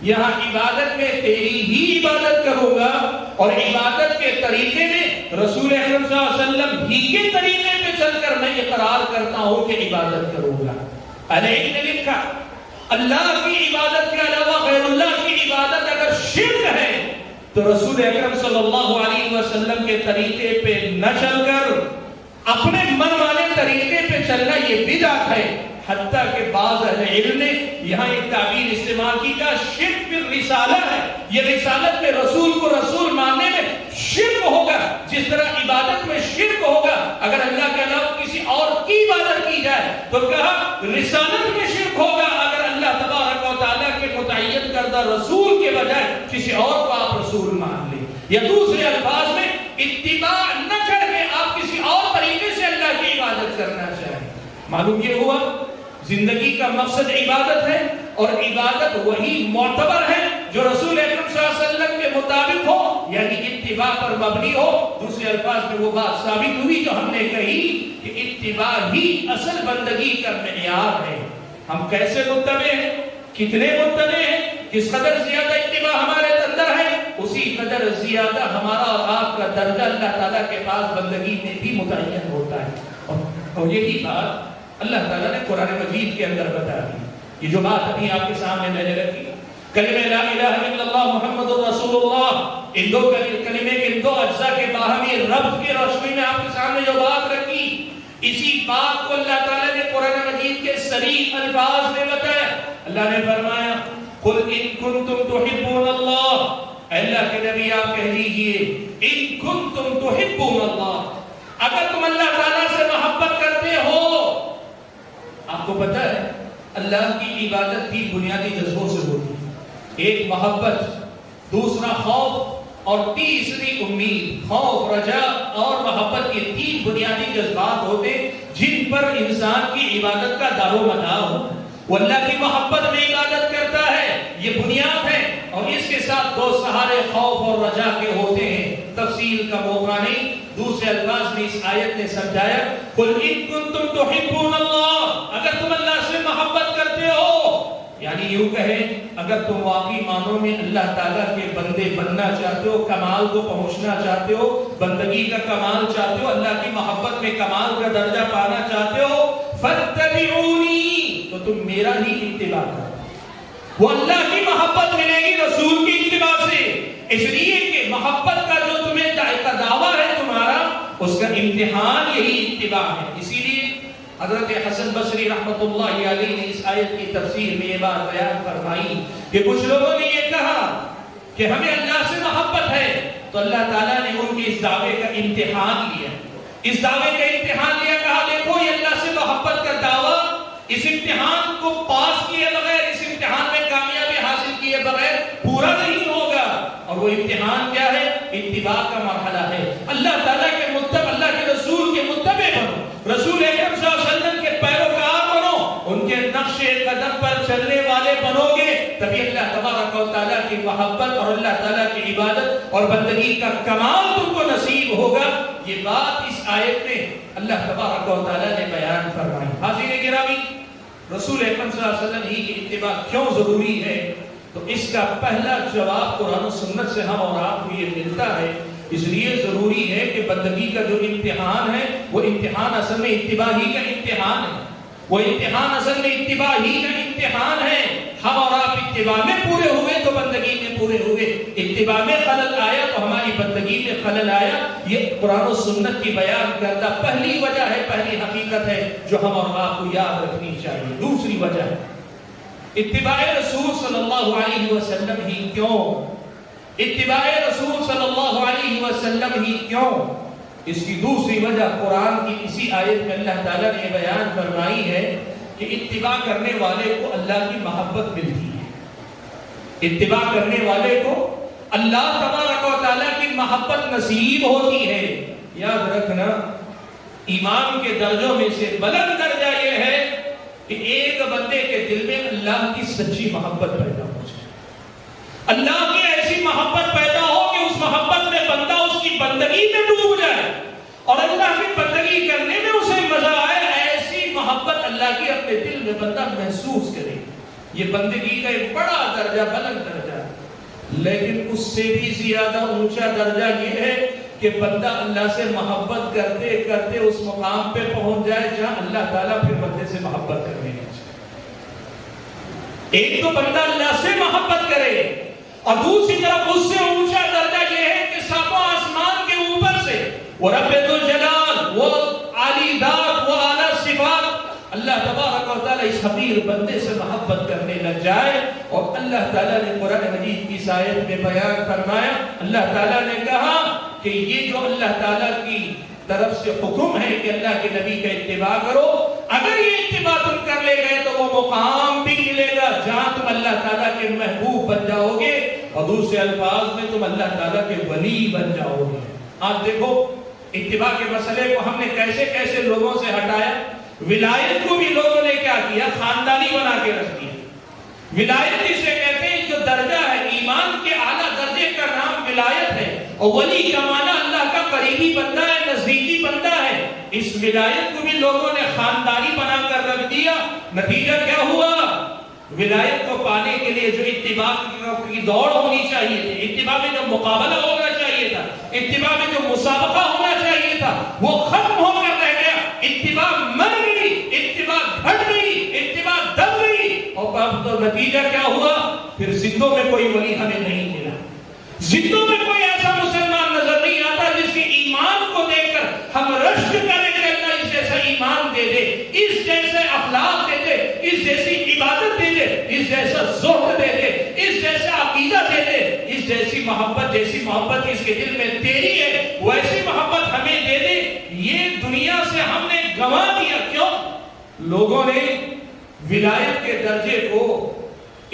یہاں عبادت میں تیری ہی عبادت کروں گا، اور عبادت کے طریقے میں رسول اکرم صلی اللہ علیہ وسلم ہی کے طریقے پہ چل کر میں اقرار کرتا ہوں کہ عبادت کروں گا۔ علیہ نے لکھا اللہ کی عبادت کے علاوہ غیر اللہ کی عبادت اگر شرک ہے تو رسول اکرم صلی اللہ علیہ وسلم کے طریقے پہ نہ چل کر اپنے من والے طریقے پہ چلنا یہ بدعت ہے۔ حتیٰ کہ بعض اہل علم نے یہاں ایک تعبیر استعمال کی کہ شرک پھر رسالہ ہے، یہ رسالت میں رسول کو رسول ماننے میں شرک ہوگا، جس طرح عبادت میں شرک ہوگا اگر اللہ کے علاوہ کسی اور کی عبادت کی جائے، تو کہا رسالت میں شرک ہوگا اگر اللہ تبارک و تعالیٰ کے متعین کردہ رسول کے بجائے کسی اور کو آپ رسول مان لیں، یا دوسرے الفاظ میں اتباع نہ کر کے آپ کسی اور طریقے سے اللہ کی عبادت کرنا چاہیں۔ معلوم یہ ہوا زندگی کا مقصد عبادت ہے، اور عبادت وہی معتبر ہے جو رسول اکرم صلی اللہ علیہ وسلم کے مطابق ہو، یعنی اتباع پر مبنی ہو۔ دوسرے الفاظ میں وہ بات ثابت ہوئی جو ہم نے کہی کہ اتباع ہی اصل بندگی کا معیار ہے۔ ہم کیسے متبع ہیں، کتنے متبع ہیں، کس قدر زیادہ اتباع ہمارے اندر ہے، اسی قدر زیادہ ہمارا اور آپ کا درجہ اللہ تعالیٰ کے پاس بندگی میں بھی متعین ہوتا ہے۔ اور یہی بات اللہ تعالیٰ نے قرآن مجید کے اندر بتا دی۔ یہ جو بات ابھی آپ کے سامنے میں نے رکھی، کلمہ لا الہ الا اللہ محمد الرسول اللہ، ان دو کلمے کے ان دو اجزاء کے باہمی ربط کی روشنی میں آپ کے سامنے جو بات رکھی، اسی بات کو اللہ تعالیٰ نے قرآن مجید کے صریح الفاظ میں بتایا۔ اللہ نے فرمایا قل ان کنتم تحبون اللہ، اللہ کے نبی آپ کہہ دیجئے ان کنتم تحبون اللہ، اگر تم اللہ تعالیٰ سے محبت کرتے ہو۔ آپ کو پتہ ہے اللہ کی عبادت بھی بنیادی جذبوں سے ہوتی ہے، ایک محبت، دوسرا خوف، اور تیسری امید۔ خوف، رجا اور محبت یہ تین بنیادی جذبات ہوتے جن پر انسان کی عبادت کا دار و مدار ہوتا ہے۔ وہ اللہ کی محبت میں عبادت کرتا ہے، یہ بنیاد ہے، اور اس کے ساتھ دو سہارے خوف اور رجا کے ہوتے ہیں۔ تفصیل کا موقع نہیں، دوسرے الفاظ میں اس آیت نے سمجھایا قل ان کنتم تحبون اللہ، اگر تم اللہ سے محبت کرتے ہو، یعنی یوں کہیں اگر تم واقعی معنوں میں اللہ تعالیٰ کے بندے بننا چاہتے ہو، کمال کو پہنچنا چاہتے ہو، بندگی کا کمال چاہتے ہو، اللہ کی محبت میں کمال کا درجہ پانا چاہتے ہو، فاتبعونی، تو تم میرا ہی اتباع کرو۔ وہ اللہ کی محبت ملے گی رسول کی اتباع سے، اس لیے کہ محبت کا جو تمہیں دعویٰ ہے تمہارا، اس کا امتحان یہی اتباع ہے۔ اسی لیے حضرت حسن بصری رحمۃ اللہ علیہ نے اس آیت کی تفسیر میں یہ بات بیان فرمائی کہ کچھ لوگوں نے یہ کہا کہ ہمیں اللہ سے محبت ہے، تو اللہ تعالیٰ نے ان کی اس دعوے کا امتحان لیا، اس دعوے کا امتحان لیا، کہا دیکھو یہ اللہ سے محبت کا دعویٰ اس امتحان کو پاس کیے بغیر، اس امتحان میں کامیابی حاصل کیے بغیر پورا نہیں ہوگا۔ اور وہ امتحان کیا ہے؟ اتباع کا مرحلہ ہے۔ اللہ تعالیٰ کے متبع، اللہ کے رسول کے متبع بنو، رسول اکرم صلی اللہ علیہ وسلم کے پیروکار بنو، ان کے نقش قدم پر چلنے والے بنو گے، تبھی اللہ تبارک و تعالیٰ کی محبت اور اللہ تعالیٰ کی عبادت اور بندگی کا کمال تم کو نصیب ہوگا۔ یہ بات اس آیت میں اللہ تبارک و تعالیٰ نے بیان فرمائی۔ حاضرین گرامی، رسول اکرم صلی اللہ علیہ وسلم ہی کی اتباع کیوں ضروری ہے؟ تو اس کا پہلا جواب قرآن و سنت سے ہم اور آپ کو یہ ملتا ہے۔ اس لیے ضروری ہے کہ بندگی کا جو امتحان ہے وہ امتحان اصل میں اتباع ہی کا امتحان ہے، وہ امتحان اصل میں اتباع ہی کا امتحان ہے۔ ہم اور آپ اتباع میں پورے ہوئے تو بندگی میں پورے ہوئے، اتباع میں خلل آیا تو ہماری بندگی میں خلل آیا۔ یہ قرآن و سنت کی بیان کردہ پہلی وجہ ہے، پہلی حقیقت ہے جو ہم اور آپ کو یاد رکھنی چاہیے۔ دوسری وجہ ہے اتباع رسول صلی اللہ علیہ وسلم ہی کیوں؟ اتباع رسول صلی اللہ علیہ وسلم ہی کیوں؟ اس کی دوسری وجہ قرآن کی اسی آیت میں اللہ تعالیٰ نے بیان فرمائی ہے کہ اتباع کرنے والے کو اللہ کی محبت ملتی ہے، اتباع کرنے والے کو اللہ تبارک و تعالیٰ کی محبت نصیب ہوتی ہے۔ یاد رکھنا، ایمان کے درجوں میں سے بلند درجہ یہ ہے کہ ایک بندے کے دل میں اللہ کی سچی محبت پیدا ہو جائے، اللہ کی ایسی محبت پیدا ہو کہ اس محبت میں بندہ اس کی بندگی میں ڈوب جائے اور اللہ کی بندگی کرنے میں اسے مزہ آئے۔ ایسی محبت اللہ کی اپنے دل میں بندہ محسوس کرے، یہ بندگی کا ایک بڑا درجہ، بلند درجہ ہے۔ لیکن اس سے بھی زیادہ اونچا درجہ یہ ہے کہ بندہ اللہ سے محبت کرتے کرتے اس مقام پہ پہنچ جائے جہاں اللہ تعالیٰ پھر بندے سے محبت کرنے لگے۔ ایک تو بندہ اللہ سے محبت کرے اور دوسری طرف اس سے اونچا درجہ یہ ہے کہ ساتوں آسمان کے اوپر سے وہ رب ذوالجلال، وہ عالی ذات، وہ اعلیٰ صفات، اللہ تبارک و تعالیٰ اس حقیر بندے سے محبت کرنے لگ جائے۔ اور اللہ تعالیٰ نے قرآن مجید کی اس آیت میں بیان فرمایا، اللہ تعالیٰ نے کہا کہ یہ جو اللہ تعالیٰ کی طرف سے حکم ہے کہ اللہ کے نبی کا اتباع کرو، اگر یہ اتباع تم کر لے گئے تو وہ مقام بھی ملے گا جہاں تم اللہ تعالیٰ کے محبوب بن جاؤ گے، اور دوسرے الفاظ میں تم اللہ تعالیٰ کے ولی بن جاؤ گے۔ آپ دیکھو اتباع کے مسئلے کو ہم نے کیسے کیسے لوگوں سے ہٹایا۔ ولایت کو بھی لوگوں نے کیا کیا؟ خاندانی بنا کے رکھ دیا۔ ولایت جسے کہتے ہیں جو درجہ ہے، ایمان کے اعلیٰ درجے کا نام ولایت ہے، اور ولی کا معنی اللہ کا قریبی بندہ ہے، نزدیکی بندہ ہے۔ اس ولایت کو بھی لوگوں نے خاندانی بنا کر رکھ دیا۔ نتیجہ کیا ہوا؟ ولایت کو پانے کے لیے جو اتباع کی دوڑ ہونی چاہیے تھی، اتباع میں جو مقابلہ ہونا چاہیے تھا، اتباع میں جو مسابقہ ہونا چاہیے تھا، وہ ختم ہو کر رہ گیا۔ اتباع مر گئی، اتباع گھٹ گئی، اتباع دب گئی، اور اب تو نتیجہ کیا ہوا؟ پھر زندوں میں کوئی ولی ہمیں نہیں ملا، زندوں میں کوئی ایسا مسلمان نظر نہیں آتا جس کے ایمان کو دیکھ کر ہم رشک کریں کہ اللہ اس جیسا ایمان دے دے، اس جیسے اخلاق دے دے، اس جیسی عبادت دے دے، اس جیسا زہد دے دے، اس جیسا عقیدہ دے دے، اس جیسی محبت، جیسی محبت اس کے دل میں تیری ہے ویسی محبت ہمیں دے دے۔ یہ دنیا سے ہم نے گنوا دیا۔ کیوں؟ لوگوں نے ولایت کے درجے کو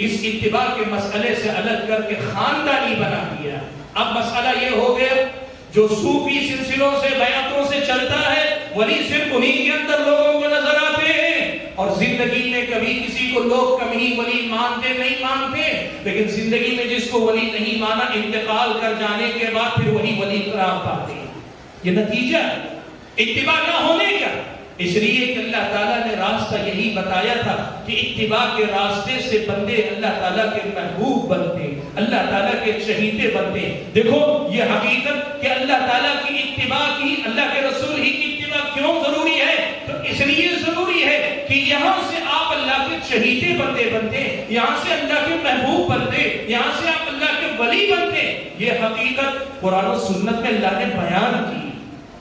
اس اتباع کے مسئلے سے الگ کر کے خاندانی بنا دیا۔ اب مسئلہ یہ ہو گیا، جو صوفی سلسلوں سے بیعتوں سے چلتا ہے، ولی صرف انہی کے اندر لوگوں کو نظر آتے ہیں، اور زندگی میں کبھی کسی کو لوگ کمی ولی مانتے نہیں مانتے، لیکن زندگی میں جس کو ولی نہیں مانا، انتقال کر جانے کے بعد پھر وہی ولی قرار پاتے ہیں۔ یہ نتیجہ اتباع نہ ہونے کا۔ اس لیے کہ اللہ تعالیٰ نے راستہ یہی بتایا تھا کہ اتباع کے راستے سے بندے اللہ تعالیٰ کے محبوب بنتے، اللہ تعالیٰ کے چہیتے بنتے۔ دیکھو یہ حقیقت کہ اللہ تعالیٰ کی اتباع کی، اللہ کے رسول ہی کی اتباع کیوں ضروری ہے؟ تو اس لیے ضروری ہے کہ یہاں سے آپ اللہ کے چہیتے بندے بنتے، یہاں سے اللہ کے محبوب بنتے، یہاں سے آپ اللہ کے ولی بنتے۔ یہ حقیقت قرآن و سنت میں اللہ نے بیان کی،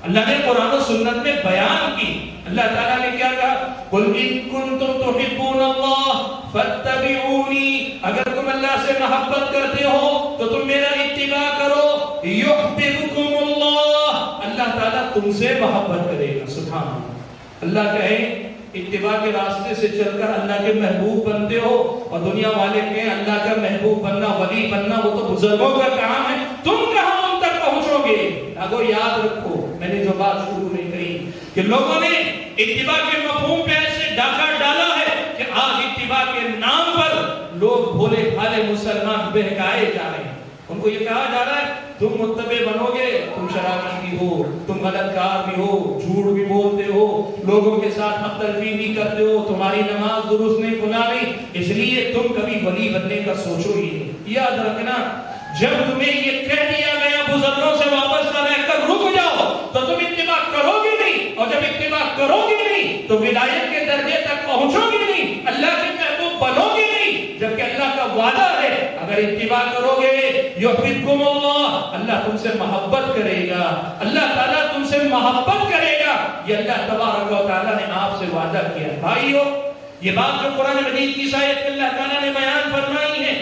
اللہ نے قرآن و سنت میں بیان کی۔ اللہ تعالیٰ نے کیا کہا؟ قُلْ إِن كُنتُمْ تُحِبُّونَ اللَّهَ فَاتَّبِعُونِي، اگر تم اللہ سے محبت کرتے ہو تو تم میرا اتباع کرو، يُحْبِبْكُمُ اللَّهُ، اللہ تعالیٰ تم سے محبت کرے گا۔ سبحان اللہ۔ اللہ کہے اتباع کے راستے سے چل کر اللہ کے محبوب بنتے ہو، اور دنیا والے کہیں اللہ کا محبوب بننا، ولی بننا وہ تو بزرگوں کا کام ہے، تم کہاں ان تک پہنچو گے؟ اگو یاد رکھو میں نے جو بات شروع نہیں کری کہ لوگوں نے اتباع کے مفہوم پہ ایسے ڈاکہ ڈالا ہے کہ آج اتباع کے نام پر لوگ بھولے بھالے مسلمان بہکائے جا رہے ہیں۔ ان کو یہ کہا جا رہا ہے تم متبع بنو گے، تم شرابی بھی ہو، تم غلط کار بھی ہو، جھوٹ بھی بولتے ہو، لوگوں کے ساتھ حق تلفی بھی کرتے ہو، تمہاری نماز درست نہیں گناہ نہیں، اس لیے تم کبھی ولی بننے کا سوچو ہی نہیں۔ یاد رکھنا جب تمہیں یہ کہہ دیا گیا بزرگوں سے واپس نہ رہ کر رک جاؤ تو تم اتباع کرو گے نہیں، اور جب اتباع کرو گے نہیں تو ولایت کے درجے تک پہنچو گے نہیں، اللہ کے محبوب بنو گے نہیں، جبکہ اللہ کا وعدہ ہے اگر اتباع کرو گے یحببکم اللہ، اللہ تم سے محبت کرے گا، اللہ تعالیٰ تم سے محبت کرے گا۔ یہ اللہ تبارک و تعالیٰ نے آپ سے وعدہ کیا۔ بھائیو یہ بات جو قرآن مجید کی آیت میں اللہ تعالیٰ نے بیان فرمائی ہے،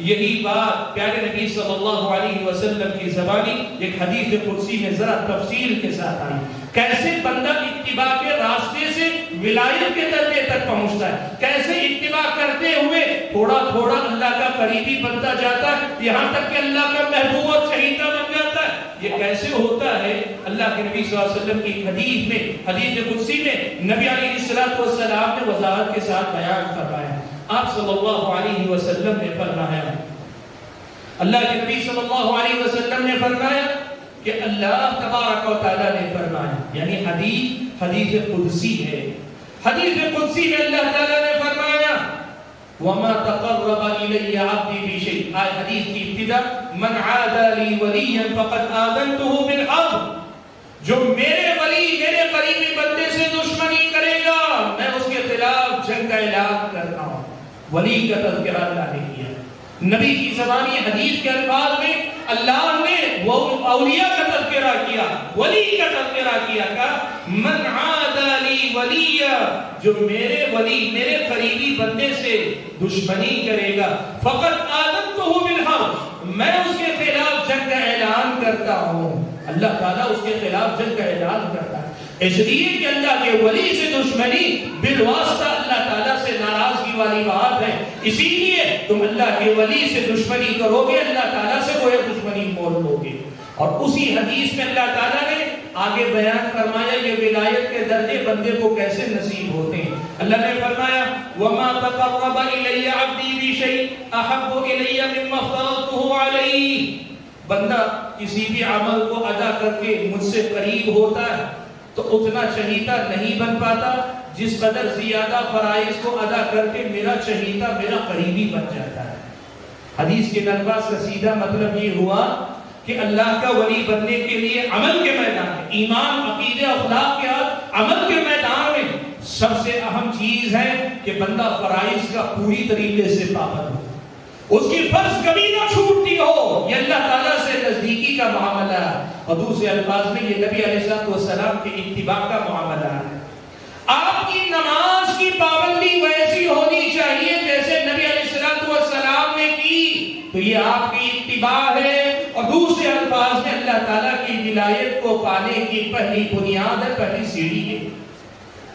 یہی بات پیارے نبی صلی اللہ علیہ وسلم کی زبانی ایک حدیث قدسی میں ذرا تفصیل کے ساتھ آئی، کیسے بندہ اتباع کے راستے سے ولایت کے درجے تک پہنچتا ہے، کیسے اتباع کرتے ہوئے تھوڑا تھوڑا اللہ کا قریبی بنتا جاتا ہے، یہاں تک کہ اللہ کا محبوب اور چہیتا بن جاتا ہے۔ یہ کیسے ہوتا ہے؟ اللہ کے نبی صلی اللہ علیہ وسلم کی حدیث میں، حدیث قدسی میں نبی علیہ السلام نے وضاحت کے ساتھ بیان فرمایا۔ آپ صلی اللہ علیہ وسلم نے فرمایا، اللہ کے نبی صلی اللہ علیہ وسلم نے فرمایا کہ اللہ تبارک و تعالیٰ نے فرمایا، یعنی حدیث قدسی ہے، حدیث قدسی میں اللہ تعالیٰ نے فرمایا وَمَا تَقَرَّبَ إِلَيَّ عَبْدِي بِشَيْءٍ، آج حدیث کی ابتدا مَنْ عَادَى لِي وَلِيًّا فَقَدْ آذَنْتُهُ بِالْحَرْبِ، جو میرے ولی میرے قریبی بندے سے دشمنی کرے گا میں اس کے خلاف جنگ کا اعلان کرتا ہوں۔ ولی کا تذکرہ اللہ نے کیا، نبی کی زبانی حدیث کے الفاظ میں اللہ نے وہ اولیاء کا تذکرہ کیا، ولی کا تذکرہ کیا، کہ من عادى لي وليا، جو میرے ولی میرے قریبی بندے سے دشمنی کرے گا فقط آذنته بالحرب، میں اس کے خلاف جنگ کا اعلان کرتا ہوں۔ اللہ تعالیٰ اس کے خلاف جنگ کا اعلان کرتا ہے، اس لیے کہ اللہ کے ولی سے دشمنی بالواسطہ اللہ تعالیٰ سے ناراضگی والی بات ہے، اسی لیے تم اللہ کے ولی سے دشمنی کرو گے اللہ تعالیٰ سے وہ دشمنی مول لو گے۔ اور اسی حدیث میں اللہ تعالیٰ نے آگے بیان فرمایا یہ ولایت کے درجے بندے کو کیسے نصیب ہوتے ہیں۔ اللہ نے فرمایا وَمَا تَقَرَّبَ إِلَيَّ عَبْدِي بِشَيْءٍ أَحَبُّ إِلَيَّ مِمَّا افْتَرَضْتُهُ عَلَيْهِ، بندہ کسی بھی عمل کو ادا کر کے مجھ سے قریب ہوتا ہے تو اتنا چہیتا نہیں بن پاتا جس قدر زیادہ فرائض کو ادا کر کے میرا چہیتا میرا قریبی بن جاتا ہے۔ حدیث کے الفاظ کا سیدھا مطلب یہ ہوا کہ اللہ کا ولی بننے کے لیے عمل کے میدان میں، ایمان عقیدہ اخلاق کے ہاتھ عمل کے میدان میں سب سے اہم چیز ہے کہ بندہ فرائض کا پوری طریقے سے پابند ہو، اس کی فرض کبھی نہ چھوٹتی ہو، یہ اللہ تعالیٰ سے نزدیکی کا معاملہ ہے، اور دوسرے الفاظ میں یہ نبی علیہ السلام کے اتباع کا معاملہ ہے۔ آپ کی نماز کی پابندی ویسی ہونی چاہیے جیسے نبی علیہ السلام نے کی، تو یہ آپ کی اتباع ہے، اور دوسرے الفاظ میں اللہ تعالیٰ کی ولایت کو پانے کی پہلی بنیاد ہے، پہلی سیڑھی ہے۔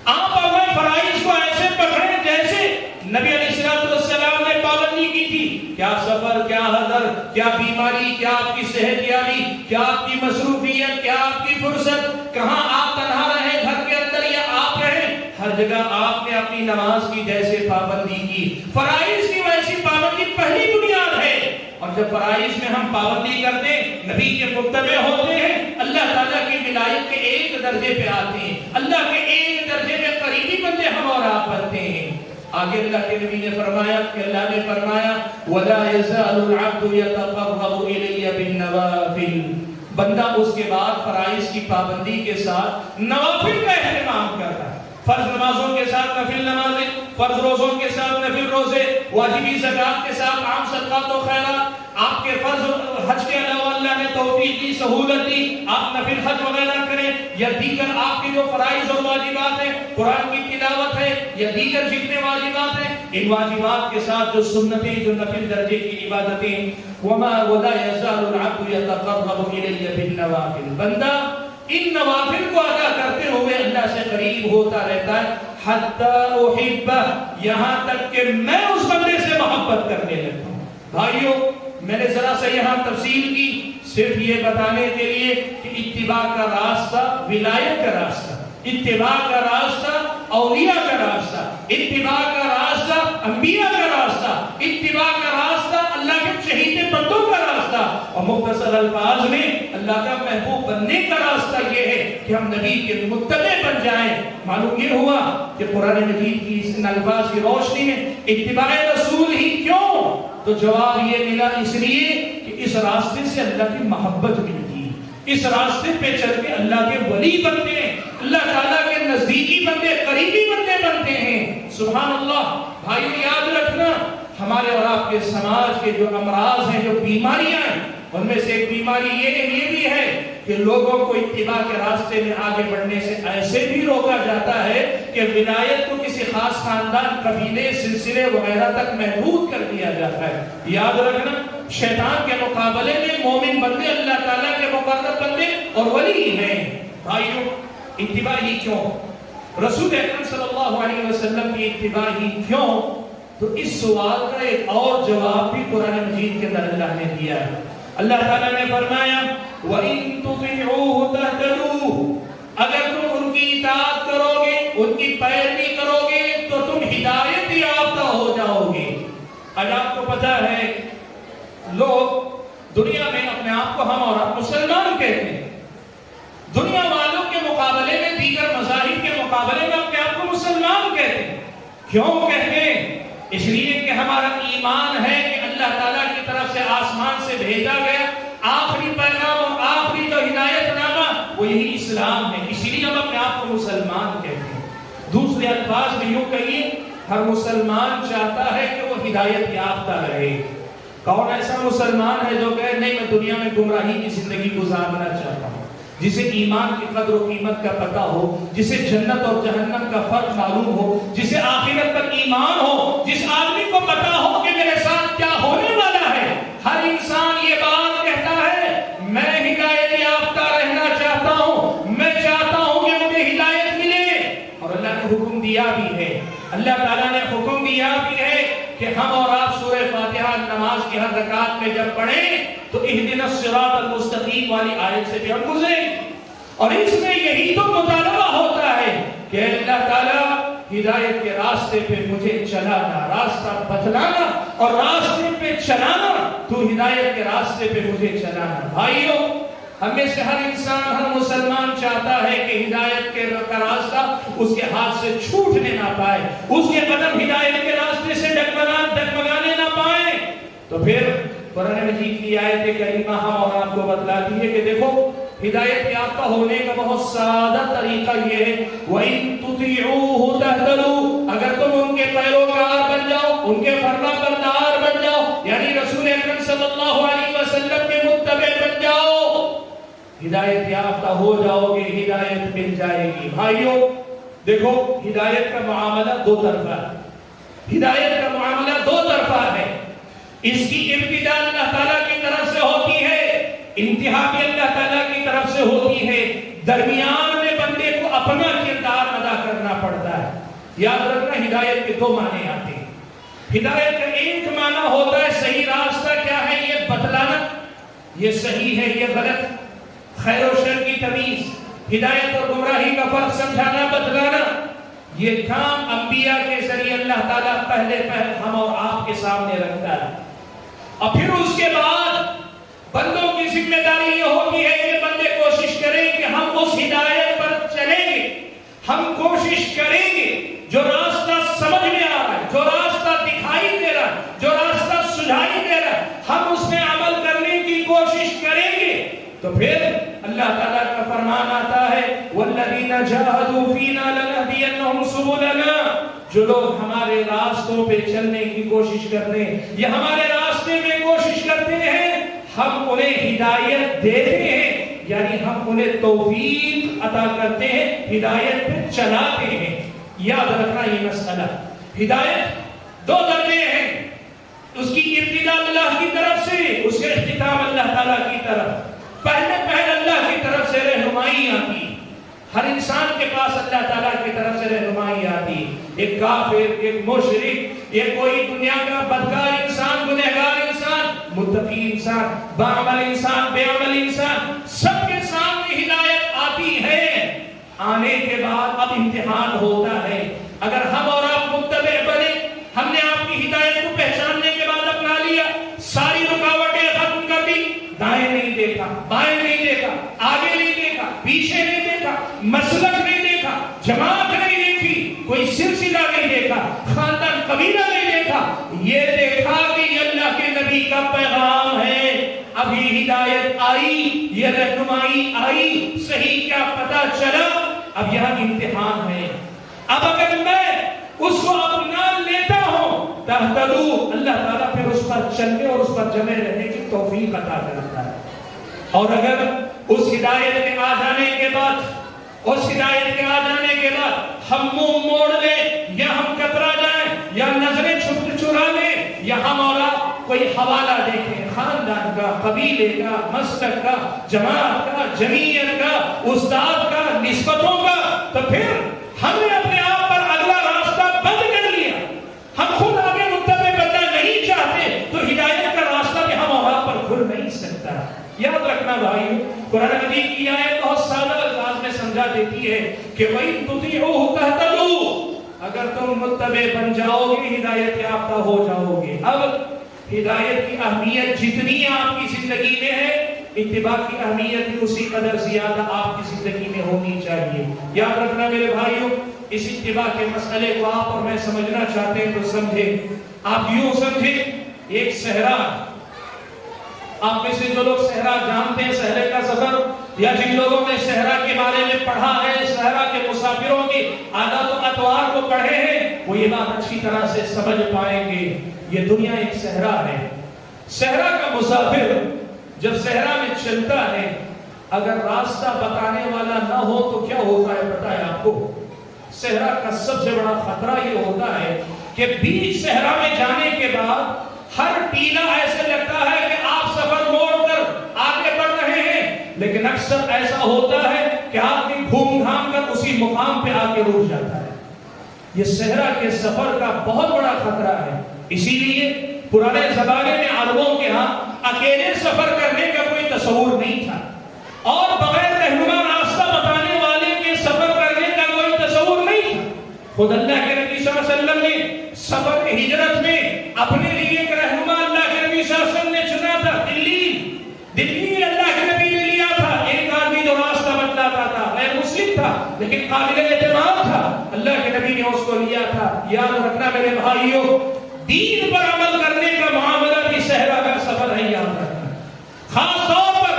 آپ اپنے فرائض کو ایسے پکڑیں جیسے نبی علیہ السلام نے پابندی کی تھی، کیا سفر، کیا حضر، کیا بیماری، کیا آپ کی صحت یابی، کیا آپ کی مصروفیت، کیا آپ کی فرصت، کہاں آپ تنہا رہیں گھر کے اندر یا آپ رہیں، ہر جگہ آپ نے اپنی نماز کی جیسے پابندی کی، فرائض کی ویسی پابندی پہلی بنیاد ہے۔ اور جب فرائض میں ہم پابندی کرتے ہیں، نبی کے متبع ہوتے ہیں، اللہ تعالیٰ کی ولایت کے ایک درجے پہ آتے ہیں، اللہ کے ایک درجے میں قریبی بندے ہم اور آپ بنتے ہیں۔ آگے اللہ کے نبی نے فرمایا کہ اللہ نے فرمایا وَلَا يَزَالُ الْعَبْدُ يَتَقَرَّبُ إِلَيَّ بِالنَّوَافِلِ، بندہ اس کے بعد فرائض کی پابندی کے ساتھ نوافل کا اہتمام کرتا ہے، فرض نمازوں کے ساتھ نفل نمازیں، فرض روزوں کے ساتھ نفل روزے، واجبی زکات کے ساتھ عام صدقات و خیرات، آپ کے فرض حج کے علاوہ اللہ نے توفیق دی، سہولت دی، آپ نفل حج وغیرہ کریں، یا دیگر آپ کی جو فرائض اور واجبات ہیں، قرآن کی تلاوت ہے یا دیگر جتنے واجبات ہیں، ان واجبات کے ساتھ جو سنتیں، جو نفل درجے کی عبادتیں، وَلَا يَزَالُ الْعَبْدُ يَتَقَرَّبُ إِلَيَّ بِالنَّوَافِلِ، بندہ ان نوافل کو ادا کرتے ہوئے اللہ سے قریب ہوتا رہتا ہے، حَتَّى أُحِبَّهُ، یہاں تک کہ میں اس بندے سے محبت کرنے لگتا ہوں۔ بھائیو، میں نے ذرا سے یہاں تفصیل کی صرف یہ بتانے کے لیے کہ اتباع کا راستہ ولایت کا راستہ، اتباع کا راستہ اولیاء کا راستہ، اتباع کا راستہ انبیاء کا راستہ، اتباع کا راستہ اللہ کے چہیتے بندوں کا راستہ، اور مختصر الفاظ میں اللہ کا محبوب بننے کا راستہ یہ ہے کہ ہم نبی کے متبع بن جائیں۔ معلوم یہ ہوا کہ قرآن مجید کی اس الفاظ کی روشنی میں اتباع رسول ہی کیوں؟ تو جواب یہ ملا اس لیے کہ اس راستے سے اللہ کی محبت ملتی ہے، اس راستے پہ چل کے اللہ کے ولی بنتے ہیں، اللہ تعالیٰ کے نزدیکی بندے، قریبی بندے بنتے ہیں۔ سبحان اللہ۔ بھائیو یاد رکھنا، ہمارے اور آپ کے سماج کے جو امراض ہیں، جو بیماریاں ہیں، ان میں سے ایک بیماری یہ بھی ہے کہ لوگوں کو اتباع کے راستے میں آگے بڑھنے سے ایسے بھی روکا جاتا ہے کہ ولایت کو کسی خاص خاندان، قبیلے، سلسلے وغیرہ تک محدود کر دیا جاتا ہے۔ یاد رکھنا، شیطان کے مقابلے میں مومن بندے اللہ تعالیٰ کے مقرب بندے اور ولی ہیں۔ بھائیو، اتباع ہی کیوں؟ رسول اکرم صلی اللہ علیہ وسلم کی اتباع ہی کیوں؟ تو اس سوال کا ایک اور جواب بھی قرآن مجید کے اندر اللہ نے دیا ہے۔ اللہ تعالیٰ نے فرمایا وَإِن تُطِيعُوهُ تَهْتَدُوا اگر تم ان کی اطاعت کرو گے، ان کی پیروی کرو گے تو تم ہدایت یافتہ ہو جاؤ گے۔ آج آپ کو پتہ ہے لوگ دنیا میں اپنے آپ کو ہم اور آپ مسلمان کہتے ہیں، دنیا والوں کے مقابلے میں، دیگر مذاہب کے مقابلے میں اپنے آپ کو مسلمان کہتے ہیں۔ کیوں کہتے ہیں؟ اس لیے کہ ہمارا ایمان ہے کہ اللہ تعالیٰ کی طرف سے آسمان سے بھیجا گیا آخری پیغام اور آخری جو ہدایت نامہ وہ یہی اسلام ہے، اسی لیے ہم اپنے آپ کو مسلمان کہتے ہیں۔ دوسرے الفاظ میں یوں کہیے، ہر مسلمان چاہتا ہے کہ وہ ہدایت یافتہ رہے۔ کون ایسا مسلمان ہے جو کہے نہیں میں دنیا میں گمراہی کی زندگی گزارنا چاہتا ہوں؟ جسے ایمان کی قدر و قیمت کا پتہ ہو، جسے جنت اور جہنم کا فرق معلوم ہو، جسے آخرت پر ایمان ہو، جس آدمی کو پتہ ہو کہ میرے ساتھ کیا ہونے والا ہے۔ ہر انسان یہ بات کہتا ہے میں ہدایت یافتہ رہنا چاہتا ہوں، میں چاہتا ہوں کہ مجھے ہدایت ملے۔ اور اللہ نے حکم دیا بھی ہے، اللہ تعالیٰ نے حکم دیا بھی ہے کہ ہم اور آپ سورہ فاتحہ نماز کی ہر رکعت میں جب پڑھیں تو اہدنا الصراط المستقیم والی آیت سے بھی ہم گزریں، اور اس میں یہی تو مطالبہ ہوتا ہے کہ اللہ تعالیٰ ہدایت کے راستے پہ مجھے چلانا، راستہ بتلانا اور راستے پہ چلانا، تو ہدایت کے راستے پہ مجھے چلانا۔ بھائیو، ہم میں سے ہر انسان، ہر مسلمان چاہتا ہے کہ ہدایت کے راستہ اس کے ہاتھ سے چھوٹنے نہ پائے، اس کے قدم ہدایت کے راستے سے ڈگمگانے نہ پائے۔ تو پھر قرآن مجید کی آیت کریمہ ہم اور آپ کو بتلاتی ہے کہ دیکھو ہدایت یافتہ ہونے کا بہت سادہ طریقہ یہ ہے، وَإِن تُطِيعُوهُ تَهْتَدُوا اگر تم ان کے پیروکار بن جاؤ، ان کے فرما بردار بن جاؤ، یعنی رسول اکرم صلی اللہ علیہ وسلم کے متبع بن جاؤ، ہدایت یافتہ ہو جاؤ گے، ہدایت مل جائے گی۔ بھائیو دیکھو ہدایت کا معاملہ دو طرفہ ہے، ہدایت کا معاملہ دو طرفہ ہے۔ اس کی ابتدا اللہ تعالیٰ کی طرف سے ہوتی ہے، انتہا بھی اللہ تعالیٰ کی طرف سے ہوتی ہے، درمیان میں بندے کو اپنا کردار ادا کرنا پڑتا ہے۔ یاد رکھنا ہدایت کے دو معنی آتے ہیں۔ ہدایت کا ایک معنی ہوتا ہے صحیح راستہ کیا ہے یہ بتلانا، یہ صحیح ہے یہ غلط، خیر و شر کی تمیز، ہدایت اور گمراہی کا فرق سمجھانا بتلانا، یہ کام انبیاء کے ذریعے اللہ تعالیٰ پہلے ہم اور آپ کے سامنے رکھتا ہے، اور پھر اس کے بعد بندوں کی ذمہ داری یہ ہوتی ہے کہ بندے کوشش کریں کہ ہم اس ہدایت پر چلیں گے، ہم کوشش کریں گے جو راستہ سمجھ میں آ رہا ہے، جو راستہ دکھائی دے رہا ہے، جو راستہ سجھائی دے رہا ہے، ہم اس میں عمل کرنے کی کوشش کریں گے۔ تو پھر اللہ تعالیٰ کا فرمان آتا ہے وَالَّذِينَ جَاهَدُوا فِينَا لَنَهْدِيَنَّهُمْ سُبُلَنَا، جو لوگ ہمارے راستوں پہ چلنے کی کوشش کرتے ہیں یا ہمارے راستے میں کوشش کرتے ہیں، ہم انہیں ہدایت دیتے ہیں، یعنی ہم انہیں توفیق عطا کرتے ہیں، ہدایت پہ چلاتے ہیں۔ یاد رکھنا یہ مسئلہ، ہدایت دو درجے ہیں، اس کی ابتدا اللہ کی طرف سے، اس کے اختتام اللہ تعالیٰ کی طرف۔ پہلے اللہ کی طرف سے رہنمائی آتی، ہر انسان کے پاس اللہ تعالیٰ کی طرف سے رہنمائی آتی، ایک کافر، ایک مشرک، ایک کوئی دنیا کا بدکار انسان، گنہگار انسان، متقی انسان، باعمل انسان، بے عمل انسان، سب کے سامنے ہدایت آتی ہے۔ آنے کے بعد اب امتحان ہوتا ہے، اگر ہم اور آپ متبع بنے، ہم نے آپ کی ہدایت کو پہچاننے کے بعد اپنا لیا، ساری رکاوٹیں ختم کر دی، دائیں نہیں دیکھا، بائیں نہیں دیکھا، آگے نہیں دیکھا، پیچھے نہیں دیکھا، مسلک نہیں دیکھا، جماعت نہیں دیکھی، کوئی سلسلہ نہیں دیکھا، خاندان قبیلہ نہیں دیکھا، یہ دیکھا کہ یہ اللہ کے نبی کا پیغام ہے، ابھی ہدایت آئی، یہ رہنمائی آئی، صحیح کیا پتہ چلا، اب یہاں امتحان ہے۔ اب اگر میں اس کو اپنا لیتا ہوں تہتدو، اللہ تعالیٰ پھر اس پر چلنے اور اس پر جمے رہنے کی توفیق عطا کرتا ہے، اور اگر اس ہدایت کے آ جانے کے بعد، اس ہدایت کے آ جانے کے بعد ہم منہ موڑ لیں یا ہم کترا جائیں یا نظریں چرا لیں یا ہم اور آپ کوئی حوالہ دیکھیں خاندان کا، قبیلے کا، مسلک کا، جماعت کا، جمعیت کا، استاد کا، نسبتوں کا، تو پھر ہم نے اپنے آپ پر اگلا راستہ بند کر لیا، ہم خود آگے متبع بننا نہیں چاہتے، تو ہدایت کا راستہ بھی ہم اور آپ پر کھل نہیں سکتا۔ یاد رکھنا بھائیو، قرآن مجید کی آیت بہت سادہ الفاظ میں سمجھا دیتی ہے کہ وَإِن تُطِيعُوهُ تَهْتَدُوا، اگر تم متبع بن جاؤ گے ہدایت یافتہ ہو جاؤ گے۔ اب ہدایت کی اہمیت جتنی آپ کی زندگی میں ہے، اتباع کی اہمیت بھی اسی قدر زیادہ آپ کی زندگی میں ہونی چاہیے۔ یاد رکھنا میرے بھائیوں، اس اتباع کے مسئلے کو آپ اور میں سمجھنا چاہتے ہیں تو سمجھیں۔ آپ یوں سمجھیں، ایک صحرا، آپ میں سے جو لوگ صحرا جانتے ہیں، صحرے کا سفر، یا جن لوگوں نے صحرا کے بارے میں پڑھا ہے، صحرا کے مسافروں کی عادات و اطوار کو پڑھے ہیں، وہ یہ بات اچھی طرح سے سمجھ پائیں گے۔ یہ دنیا ایک صحرا ہے۔ صحرا کا مسافر جب صحرا میں چلتا ہے، اگر راستہ بتانے والا نہ ہو تو کیا ہوتا ہے پتہ ہے آپ کو؟ صحرا کا سب سے بڑا خطرہ یہ ہوتا ہے کہ بیچ صحرا میں جانے کے بعد ہر ٹیلا ایسے لگتا ہے کہ آپ سفر موڑ کر آگے بڑھ رہے ہیں، لیکن اکثر ایسا ہوتا ہے کہ آدمی گھوم گھام کر اسی مقام پہ آ کے رک جاتا ہے۔ یہ صحرا کے سفر کا بہت بڑا خطرہ ہے۔ اسی لیے پرانے زمانے میں عربوں کے ہاں اکیلے سفر کرنے کا کوئی تصور نہیں تھا، اور بغیر رہنما راستہ بتانے والے کے سفر کرنے کا کوئی تصور نہیں تھا۔ خود اللہ کے نبی صلی اللہ علیہ وسلم نے سفر ہجرت میں اپنے لیے ایک رہنما اللہ کے نبی صلی اللہ علیہ وسلم نے چنا تھا۔ دلی اللہ کے نبی نے لیا تھا، ایک آدمی جو راستہ بتلاتا تھا، غیر مسلم تھا لیکن قابل اعتماد تھا، اللہ کے نبی نے اس کو لیا تھا۔ یاد رکھنا میرے بھائیوں، دین پر عمل کرنے کا معاملہ بھی صحرا کا سفر ہے۔ یاد رکھنا، خاص طور پر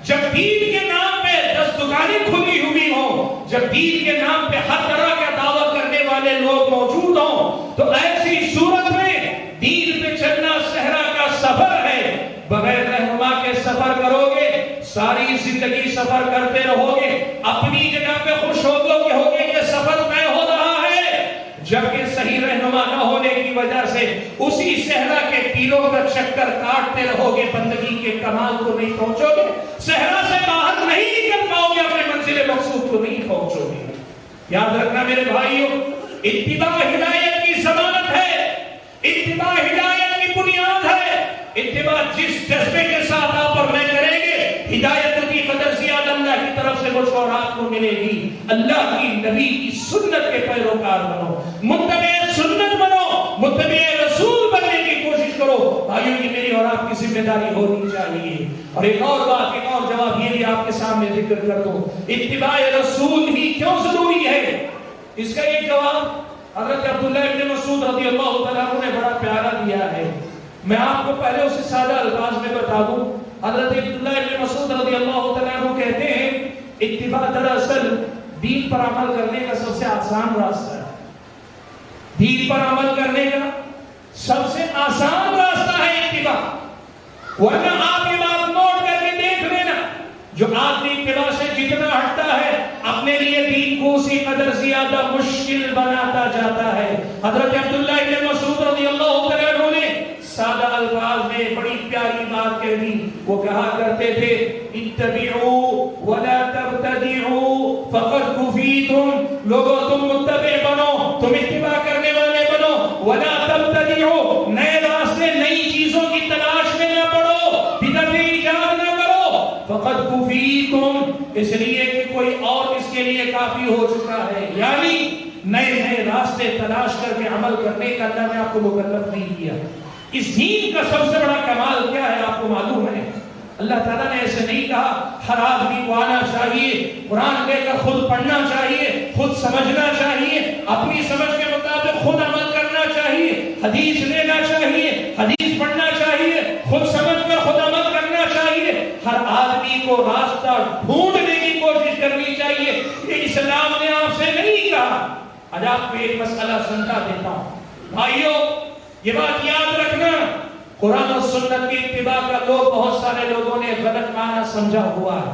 جب دین کے نام پہ 10 دکانیں کھلی ہوئی ہوں، جب دین کے نام پہ ہر طرح کا دعوت کرنے والے لوگ موجود ہوں، تو ایسی صورت میں دین پہ چلنا صحرا کا سفر ہے۔ بغیر رہنما کے سفر کرو گے، ساری زندگی سفر کرتے رہو گے، اپنی جگہ پہ خوش ہوگے یہ سفر طے ہو رہا ہے، جبکہ صحیح رہنما نہ ہونے کی وجہ سے اسی صحرا کے ٹیلوں کا چکر کاٹتے رہو گے، بندگی کے کمال کو نہیں پہنچو گے، صحرا سے باہر نہیں نکل پاؤ گے، اپنے منزل مقصود کو نہیں پہنچو گے۔ یاد رکھنا میرے بھائیوں، اتباع ہدایت کی ضمانت ہے، اتباع ہدایت کی بنیاد ہے۔ اتباع جس جذبے کے ساتھ آپ اور میں کریں گے، ہدایت کی قدر زیادہ اللہ کی طرف سے مجھ اور آپ کو ملے گی۔ اللہ کی نبی کی سنت کے پیروکار بنو، متبع سنت بنو، متبع رسول بننے کی کوشش کرو۔ بھائیوں، یہ میری اور آپ کی ذمہ داری ہونی چاہیے۔ اور ایک اور بات، ایک اور جواب یہ بھی آپ کے سامنے ذکر کر دوں، اتباع رسول ہی کیوں ضروری ہے؟ اس کا ایک جواب حضرت عبداللہ ابن مسعود رضی اللہ تعالیٰ عنہ نے بڑا پیارا دیا ہے۔ میں آپ کو پہلے اسے سادہ الفاظ میں بتا دوں۔ حضرت عبداللہ ابن مسعود رضی اللہ تعالیٰ عنہ کہتے ہیں، اتباع دراصل دین پر عمل کرنے کا سب سے آسان راستہ ہے۔ دین پر عمل کرنے کا سب سے آسان راستہ ہے اتباع۔ ورنہ آپ یہ بات نوٹ کر کے دیکھ لینا، جو آدمی اتباع سے جتنا ہٹتا ہے، اپنے لیے دین کو اسی قدر زیادہ مشکل بناتا جاتا ہے۔ حضرت عبداللہ ابن مسعود رضی اللہ تعالیٰ عنہ نے سادہ الفاظ میں بڑی پیاری بات کہہ دی۔ وہ کہا کرتے تھے، اتبعوا ولا تبتدعوا فقد کفیتم، لوگوں تم متبع بنو، تم اتباع کرنے والے بنو، ولا تبتدعوا، نئے راستے نئی چیزوں کی تلاش میں نہ پڑو، بدعت ایجاد نہ کرو، فقد کفیتم، اس لیے کہ کوئی اور اس کے لیے کافی ہو چکا ہے۔ یعنی نئے راستے تلاش کر کے عمل کرنے کا اللہ نے آپ کو مکلف نہیں کیا۔ اس دین کا سب سے بڑا کمال کیا ہے آپ کو معلوم ہے؟ اللہ تعالیٰ نے ایسے نہیں کہا ہر آدمی کو آنا چاہیے، قرآن لے کر خود پڑھنا چاہیے، خود سمجھنا چاہیے، اپنی سمجھ کے مطابق خود عمل کرنا چاہیے، حدیث لینا چاہیے، حدیث پڑھنا چاہیے، خود سمجھ کر خود عمل کرنا چاہیے۔ ہر آدمی کو راستہ ڈھونڈنے کی کوشش کرنی چاہیے۔ یہ اسلام نے آپ سے نہیں کہا۔ آج آپ کو ایک مسئلہ سمجھا دیتا ہوں بھائیوں، یہ بات یاد رکھنا، قرآن و سنت کی اتباع کا بہت سارے لوگوں نے غلط معنی سمجھا ہوا ہے۔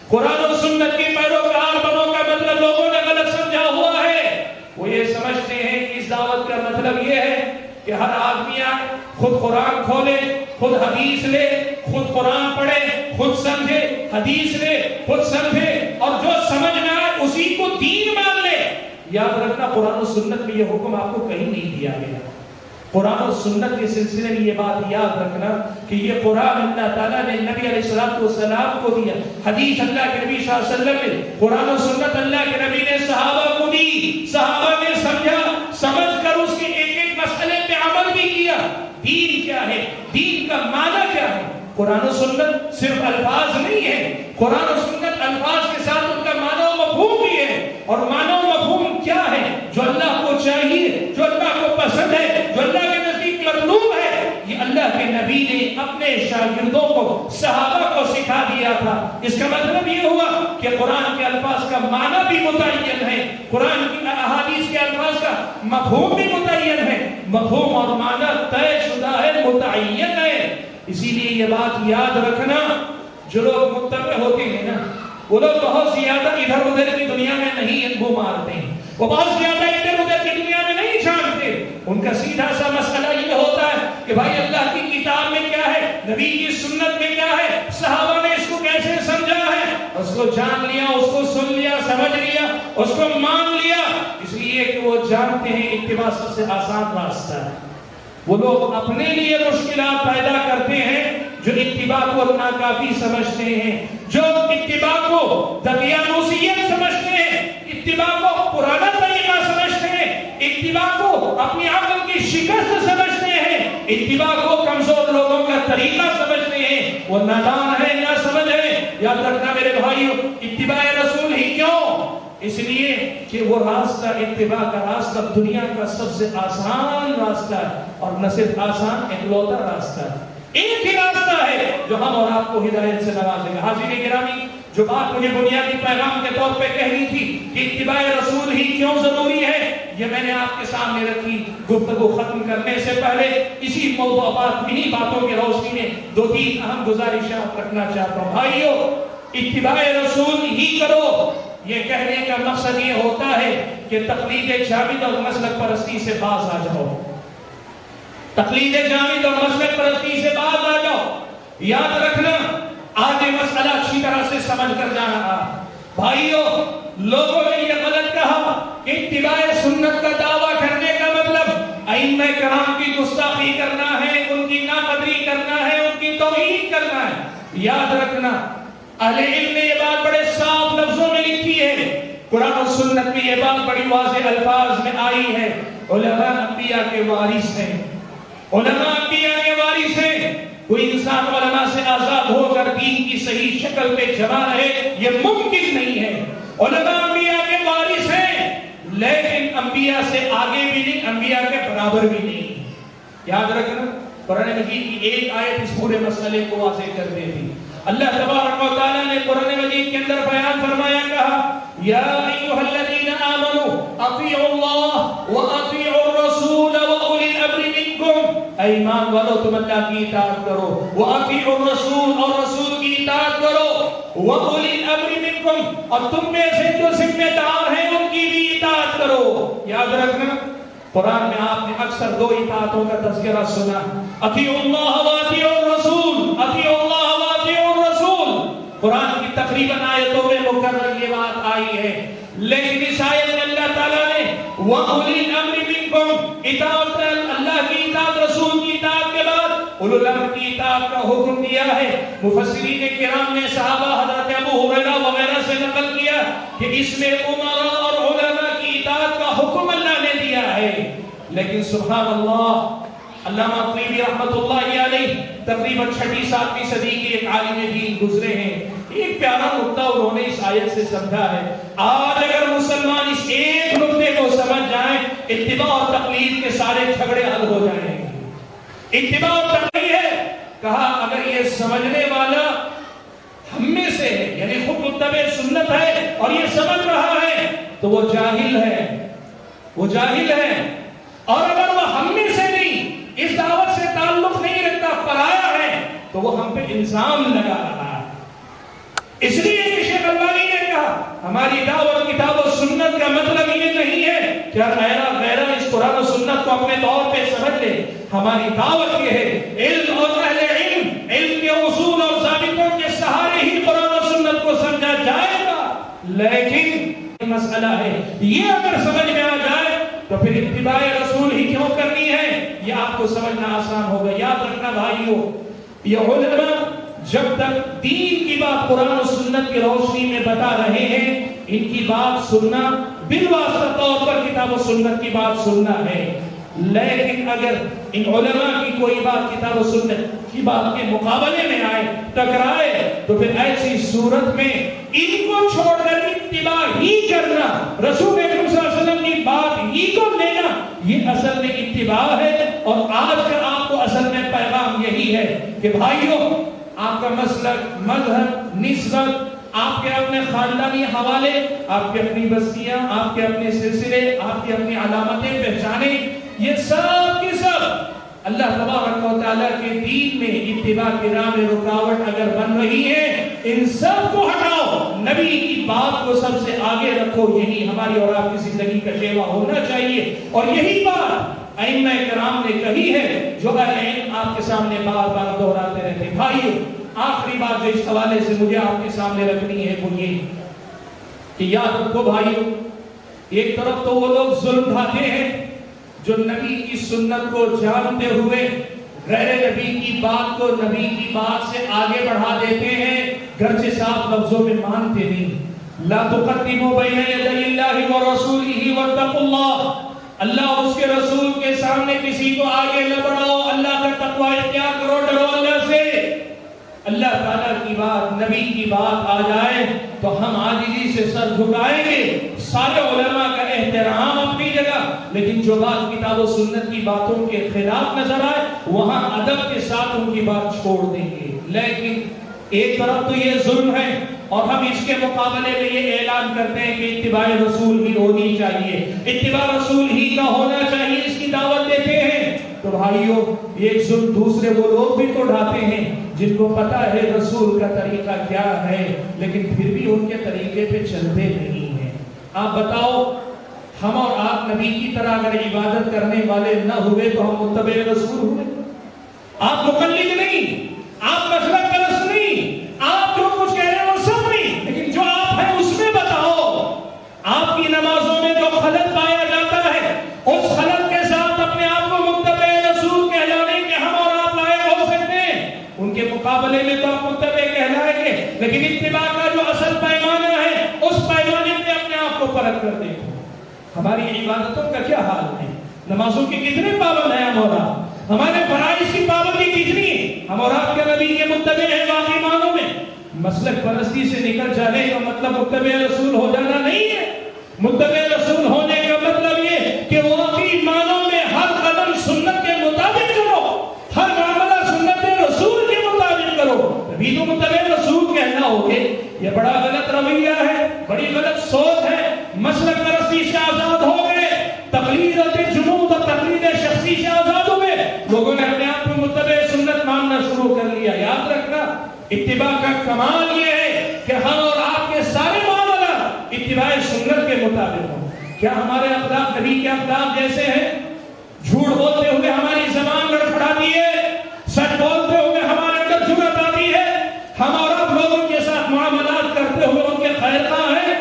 قرآن و سنت کی پیروکار بنو کا مطلب لوگوں نے غلط سمجھا ہوا ہے۔ وہ یہ سمجھتے ہیں کہ اس دعوت کا مطلب یہ ہے کہ ہر آدمی آئے، خود قرآن کھولے، خود حدیث لے، خود قرآن پڑھے، خود سمجھے، حدیث لے، خود سمجھے، اور جو سمجھ نہ آئے اسی کو دین مان لے۔ یاد رکھنا، قرآن و سنت میں یہ حکم آپ کو کہیں نہیں دیا گیا۔ قرآن و سنت کے سلسلے میں یہ بات یاد رکھنا کہ یہ قرآن اللہ تعالیٰ نے نبی علیہ السلام کو دیا، حدیث اللہ کے نبی صلی اللہ علیہ وسلم نے، قرآن و سنت اللہ کے نبی نے صحابہ کو دی، صحابہ نے سمجھا، سمجھ کر اس کے ایک ایک مسئلے پہ عمل بھی کیا۔ دین کیا ہے؟ دین کا معنی کیا ہے؟ قرآن و سنت صرف الفاظ نہیں ہے، قرآن و سنت الفاظ کے ساتھ ان کا معنی و مفہوم بھی ہے، اور معنی و مفہوم کیا ہے؟ جو اللہ کو چاہیے، جو اللہ کو پسند ہے، جو اللہ کے نزدیک مطلوب ہے، یہ اللہ کے نبی نے اپنے شاگردوں کو، صحابہ کو سکھا دیا تھا۔ اس کا مطلب یہ ہوا کہ قرآن کے الفاظ کا معنی بھی متعین ہے، قرآن کی احادیث کے الفاظ کا مفہوم بھی متعین ہے، مفہوم اور معنی طے شدہ ہے، متعین ہے۔ اسی لیے یہ بات یاد رکھنا، جو لوگ متبع ہوتے ہیں نا، وہ لوگ بہت زیادہ ادھر ادھر کی دنیا میں نہیں انبو مارتے ہیں، وہ بہت زیادہ ادھر ادھر کی دنیا میں نہیں جانتے۔ ان کا سیدھا سا مسئلہ یہ ہوتا ہے کہ بھائی اللہ کی کتاب میں کیا ہے، نبی کی سنت میں کیا ہے، صحابہ نے اس کو کیسے سمجھا ہے، اس کو جان لیا، اس کو سن لیا، سمجھ لیا، اس کو مان لیا، اس لیے کہ وہ جانتے ہیں اتباع سب سے آسان راستہ ہے۔ وہ لوگ اپنے لیے مشکلات پیدا کرتے ہیں جو اتباع کو ناکافی سمجھتے ہیں، جو اتباع کو دقیانوسیت سمجھتے ہیں، اتباع کو پرانا طریقہ سمجھتے ہیں، اتباع کو اپنی عقل کی شکست سمجھتے ہیں، اتباع کو کمزور لوگوں کا طریقہ سمجھتے ہیں، وہ نادان ہے، نہ سمجھ ہے۔ یاد رکھنا میرے بھائیو، اتباع رسول ہی کیوں؟ اس لیے کہ وہ راستہ، اتباع کا راستہ دنیا کا سب سے آسان راستہ ہے، اور نہ صرف آسان، اکلوتا راستہ ہے، ایک ہی راستہ ہے جو ہم اور آپ کو ہدایت سے نوازے گا۔ حاضرین گرامی، جو بات مجھے بنیادی پیغام کے طور پہ کہنی تھی کہ اتباع رسول ہی کیوں ضروری ہے، یہ میں نے آپ کے سامنے رکھی۔ گفتگو ختم کرنے سے پہلے اسی موضوعات، انہی باتوں کی روشنی میں دو تین اہم گزارشات رکھنا چاہتا ہوں۔ بھائیو، اتباع رسول ہی کرو، یہ کہنے کا مقصد یہ ہوتا ہے کہ تقلید جامد اور مسلک پرستی سے باز آ جاؤ، تقلید جامد اور مسلک پرستی سے باز آ جاؤ۔ یاد رکھنا، آگے مسئلہ اچھی طرح سے سمجھ کر جانا۔ بھائیو، لوگوں نے یہ غلط کہا کہ اتباع سنت کا دعویٰ کرنے کا مطلب ائمہ کرام کی گستاخی کرنا ہے، ان کی ناقدری کرنا ہے، ان کی توہین کرنا ہے۔ یاد رکھنا، اہل علم نے یہ بات بڑے صاف لفظوں میں لکھی ہے، قرآن و سنت میں یہ بات بڑی واضح الفاظ میں آئی ہے۔ علماء انبیاء کے وارث ہیں، علماء انبیاء کے وارث ہیں۔ کوئی انسان علماء سے آزاد ہو کر دین کی صحیح شکل پہ جمع رہے، یہ ممکن نہیں ہے۔ علماء انبیاء کے وارث ہیں، لیکن انبیاء سے آگے بھی نہیں، انبیاء کے برابر بھی نہیں۔ یاد رکھنا، قرآن مجید کی ایک آیت اس پورے مسئلے کو واضح کر دیتی۔ اللہ تبارک و تعالیٰ نے قرآن مجید کے اندر بیان فرمایا، کہا یا ایھا الذین آمنوا اطیعوا اللہ واطیعوا الرسول واولی الامر منکم، اے ایمان والو تم اللہ کی اطاعت کرو، واطیعوا الرسول اور رسول کی اطاعت کرو، واولی الامر منکم اور تم میں سے جو ذمہ دار ہیں ان کی بھی اطاعت کرو۔ یاد رکھنا، قرآن میں آپ نے اکثر دو اطاعتوں کا تذکرہ سنا، اطیعوا اللہ واطیعوا الرسول، اطیعوا اللہ واطیعوا الرسول۔ قرآن کی تقریباً آیتوں میں مکرر یہ بات آئی ہے، لیکن اس آیت میں اللہ تعالیٰ نے وَأُولِي الْأَمْرِ مِنْكُمْ، اطاعت اللہ کی اطاعت، رسول کی اطاعت کے بعد اولو الامر کی اطاعت کا حکم دیا ہے۔ مفسرین کرام نے، صحابہ حضرت ابو ہریرہ وغیرہ سے نقل کیا کہ اس میں امراء اور علماء کی اطاعت کا حکم اللہ نے دیا ہے۔ لیکن سبحان اللہ، علامہ طیبی رحمت اللہ علیہ تقریباً 6ویں 7ویں صدی کے ایک عالم دین گزرے ہیں، ایک پیارا نقطہ انہوں نے اس آیت سے سمجھا ہے۔ آج اگر مسلمان اس ایک نقطے کو سمجھ جائیں، اتباع اور تقلید کے سارے جھگڑے حل ہو جائیں گے۔ اتباع اور تقلید ہے، کہا اگر یہ سمجھنے والا ہم میں سے ہے، یعنی خود متبع سنت ہے اور یہ سمجھ رہا ہے، تو وہ جاہل ہے، وہ جاہل ہے۔ اور اگر وہ ہم میں سے نہیں، اس دعوت سے تعلق نہیں رکھتا، پرایا ہے، تو وہ ہم پہ الزام لگا رہا ہے۔ اس لیے کہ شیخ البانی نے کہا ہماری دعوت کتاب و سنت کا مطلب یہ نہیں ہے کہ غیرہ اس قرآن و سنت کو اپنے طور پہ سمجھ لے۔ ہماری دعوت یہ ہے علم اور اہل علم، علم کے اصول اور ضابطوں کے سہارے ہی قرآن و سنت کو سمجھا جائے گا۔ لیکن مسئلہ ہے، یہ اگر سمجھ میں آ جائے تو پھر اتباع رسول ہی کیوں کرنی ہے، یہ کو سمجھنا آسان ہوگا۔ یاد رکھنا بھائیو، یہ علماء جب تک دین کی بات قرآن و سنت کی روشنی میں بتا رہے ہیں، ان کی بات سننا بالواسطہ طور پر کتاب و سنت کی بات سننا ہے۔ لیکن اگر ان علماء کی کوئی بات کتاب و سنت کی بات کے مقابلے میں آئے، ٹکرائے، تو پھر ایسی صورت میں ان کو چھوڑ کر اتباع ہی کرنا، رسول اکرم صلی اللہ علیہ وسلم کی بات ہی کو لینا، یہ اصل میں اتباع ہے۔ اور آج کا آپ کو اصل میں پیغام یہی ہے کہ بھائیو، آپ کا مسلک، مذہب، نسبت، آپ کے اپنے خاندانی حوالے، آپ کی اپنی بستیاں، آپ کے اپنے سلسلے، آپ کی اپنی علامتیں، پہچانیں، یہ سب کی سب اللہ تبارک و تعالیٰ کے دین میں اتباع کی راہ میں رکاوٹ اگر بن رہی ہے، ان سب کو ہٹاؤ، نبی کی بات کو سب سے آگے رکھو۔ یہی ہماری اور آپ کی زندگی کا شیوا ہونا چاہیے، اور یہی بات ائمہ کرام نے کہی ہے جو اہل علم آپ کے سامنے بار بار دہراتے رہتے۔ بھائیو، آخری بات جو اس حوالے سے مجھے آپ کے سامنے رکھنی ہے وہ یہ کہ یاد رکھو بھائیو، ایک طرف تو وہ لوگ ظلم ڈھاتے ہیں جو نبی کی سنت کو جانتے ہوئے غیر نبی کی بات کو نبی کی بات سے آگے بڑھا دیتے ہیں، گرچہ صاف لفظوں میں مانتے نہیں۔ لا تقدموا بین یدی اللہ ورسولہ واتقوا اللہ، اللہ اور اس کے رسول کے سامنے کسی کو آگے نہ بڑھاؤ، اللہ کا تقوی اختیار کرو، ڈرو اللہ سے۔ اللہ تعالیٰ کی بات، نبی کی بات آ جائے تو ہم عاجزی سے سر جھکائیں گے، سارے علماء کا احترام اپنی جگہ، لیکن جو بات کتاب و سنت کی باتوں کے خلاف نظر آئے وہاں ادب کے ساتھ ان کی بات چھوڑ دیں گے۔ لیکن ایک طرف تو یہ ظلم ہے اور ہم اس کے مقابلے میں یہ اعلان کرتے ہیں کہ اتباع رسول ہی ہونی چاہیے، اتباع رسول ہی کا ہونا چاہیے، اس کی دعوت دیتے ہیں۔ تو بھائیو، ایک ظلم دوسرے وہ لوگ بھی تو ڈھاتے ہیں جن کو پتا ہے رسول کا طریقہ کیا ہے، لیکن پھر بھی ان کے طریقے پہ چلتے نہیں ہیں۔ آپ بتاؤ، ہم اور آپ نبی کی طرح اگر عبادت کرنے والے نہ ہوئے تو ہم متبع رسول ہوئے؟ آپ مقلد نہیں، آپ مسلک پرست نہیں، آپ جو کچھ کہہ رہے ہیں وہ سب نہیں، لیکن جو آپ ہیں اس میں بتاؤ، آپ کی نمازوں میں جو خلل پایا جاتا ہے اس خلل کے ساتھ اپنے آپ کو متبع رسول کہلانے کے ہم اور آپ لائق ہو سکتے ہیں؟ ان کے مقابلے میں تو آپ متبع کہلائیں گے، لیکن اتباع کا جو اصل پیمانہ ہے اس پیمانے میں اپنے آپ کو پرکھ کر دیکھو۔ ہماری عبادتوں کا کیا حال ہے؟ نمازوں کی کتنے پابند ہیں ہم اور آپ؟ ہمارے فرائض کی پابندی کتنی؟ ہم اور آپ کے نبی کے متبع ہیں باقی معنوں میں؟ مسلک پرستی سے نکل جانے کا مطلب متبع رسول ہو جانا نہیں ہے۔ متبع رسول ہونے کا مطلب یہ کہ واقعی معنوں میں ہر قدم سنت کے مطابق کرو، ہر معاملہ سنت رسول کے مطابق کرو، تبھی تو متبع رسول کہنا ہوگے۔ یہ بڑا غلط رویہ ہے، بڑی غلط سوچ ہے۔ مسلک پرستی سے آزاد ہو گئے، تقلید جمود اور تقلید شخصی سے آزاد ہو گئے، لوگوں نے اپنے آپ کو متبع سنت ماننا شروع کر لیا۔ یاد رکھنا، اتباع کا کمال یہ ہے کہ ہم اور آپ کے سارے معاملات اتباع سنت کے مطابق ہوں۔ کیا ہمارے اخلاق نبی کے اخلاق جیسے ہیں؟ جھوٹ بولتے ہوئے ہماری زبان لڑکھڑاتی ہے، سچ بولتے ہوئے ہمارے اندر جرأت آتی ہے، ہم اور آپ لوگوں کے ساتھ معاملات کرتے ہوئے ان کے خیر خواہ ہیں،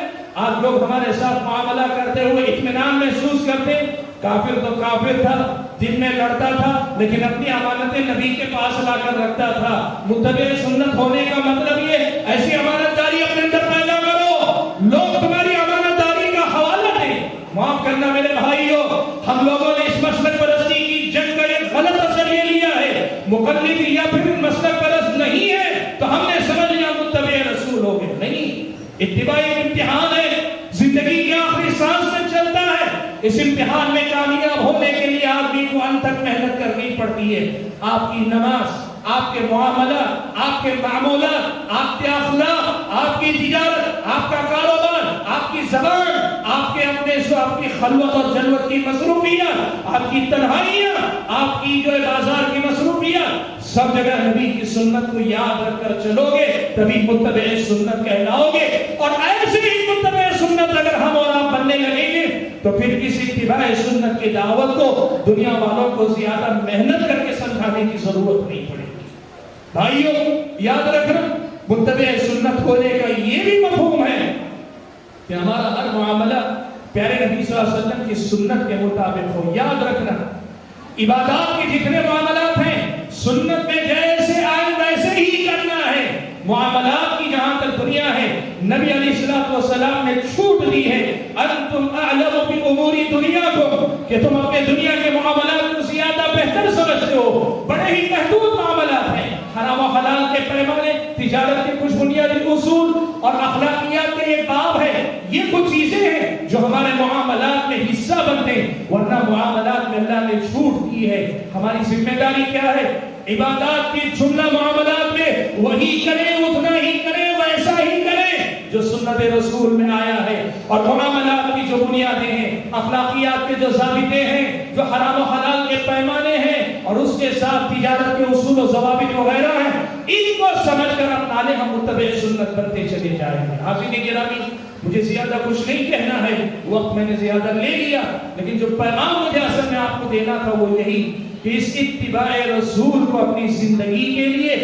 آپ لوگ ہمارے ساتھ معاملہ کرتے ہوئے اطمینان محسوس کرتے؟ کافر تو کافر تھا، دن میں لڑتا تھا لیکن اپنی امانتیں نبی کے پاس لا کر رکھتا تھا۔ متبع سنت ہونے کا مطلب یہ ایسی امانت داری اپنے اندر پیدا کرو، لوگ تمہاری امانت داری کا حوالہ دیں۔ معاف کرنا میرے بھائیو، ہم لوگوں نے اس مسلک پرستی کی جنگ کا ایک غلط اثر یہ لیا ہے، مقلد یا پھر مسلک پرست نہیں ہے تو ہم نے سمجھ لیا متبع رسول ہو گئے۔ نہیں، اتباع ایک امتحان ہے، زندگی کے آخری سانس میں چلتا ہے۔ اس امتحان میں کامیاب ہونے کے لیے آدمی کو انت تک محنت کرنی پڑتی ہے۔ آپ کی نماز، آپ کے معاملات، آپ کے معمولات، آپ کے اخلاق، آپ کی تجارت، آپ کا کاروبار، آپ کی زبان، آپ کے اپنے آپ کی خلوت اور جلوت کی مصروفیات، آپ کی تنہائیاں، آپ کی جو بازار کی مصروفیات، سب جگہ نبی کی سنت کو یاد رکھ کر چلو گے تبھی متبع سنت کہلاؤ گے۔ اور ایسے ہی متبع سنت اگر ہم اور آپ بننے لگیں گے تو پھر اس اتباع سنت کی دعوت کو دنیا والوں کو زیادہ محنت کر کے سمجھانے کی ضرورت نہیں پڑے گی۔ بھائیو یاد رکھنا، متبع سنت ہونے کا یہ بھی مفہوم ہے کہ ہمارا ہر معاملہ پیارے نبی صلی اللہ علیہ وسلم کی سنت کے مطابق ہو۔ یاد رکھنا، عبادات کے جتنے معاملات ہیں سنت میں جیسے آئے ویسے ہی کرنا ہے. معاملات کی جہاں تک دنیا ہے نبی علیہ الصلوۃ والسلام نے چھوٹ دی ہے انتم اعلم بامور دنیاکم کہ تم اپنے دنیا کے معاملات کو زیادہ بہتر سمجھتے ہو. بڑے ہی محدود معاملات ہیں. حرام و حلال کے پیمانے, تجارت کے کچھ بنیادی اصول اور اخلاقیات کے ایک باب ہے. یہ کچھ چیزیں ہیں جو ہمارے معاملات میں حصہ بنتے ہیں, ورنہ معاملات میں اللہ نے چھوٹ دی ہے. ہماری ذمہ داری کیا ہے؟ عبادات کے جملہ معاملات میں وہی کریں, اتنا ہی کریں, ویسا ہی کریں جو سنت رسول میں آیا ہے. اور معاملات کی جو بنیادیں ہیں, اخلاقیات کے جو ضابطے ہیں, جو حرام و حلال کے پیمانے ہیں, اور اس کے ساتھ تجارت کے اصول و ضوابط وغیرہ ہیں, ان کو سمجھ کر اپنانے ہم متبع سنت بنتے چلے جائیں گے. حاضرین گرامی, مجھے زیادہ کچھ نہیں کہنا ہے, وقت میں نے زیادہ لے لیا, لیکن جو پیغام مجھے اصل میں آپ کو دینا تھا وہ یہی کہ اس اتباع رسول کو اپنی زندگی کے لیے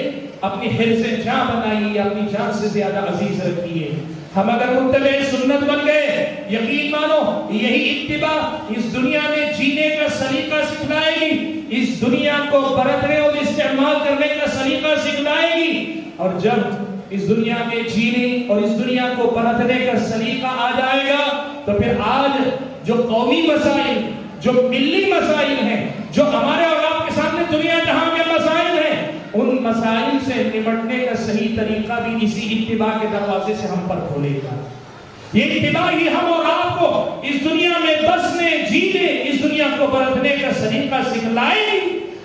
اپنی حرص جاں بنائیے, اپنی جان سے زیادہ عزیز رکھیے. ہم اگر متبع سنت بن گئے, یقین مانو یہی اتباع اس دنیا میں جینے کا سلیقہ سکھلائے گی, اس دنیا کو برتنے اور استعمال کرنے کا سلیقہ سکھلائے گی. اور جب اس دنیا میں جینے اور اس دنیا کو برتنے کا سلیقہ آ جائے گا تو پھر آج جو قومی مسائل, جو ملی مسائل ہیں, جو ہمارے اور آپ کے سامنے دنیا جہاں کے مسائل ہیں, ان مسائل سے نمٹنے کا صحیح طریقہ بھی اسی اتباع کے دروازے سے ہم پر کھولے گا. یہ اتباع ہی ہم اور آپ کو اس دنیا میں بسنے, جینے, اس دنیا کو برتنے کا سلیقہ سکھلائے گی.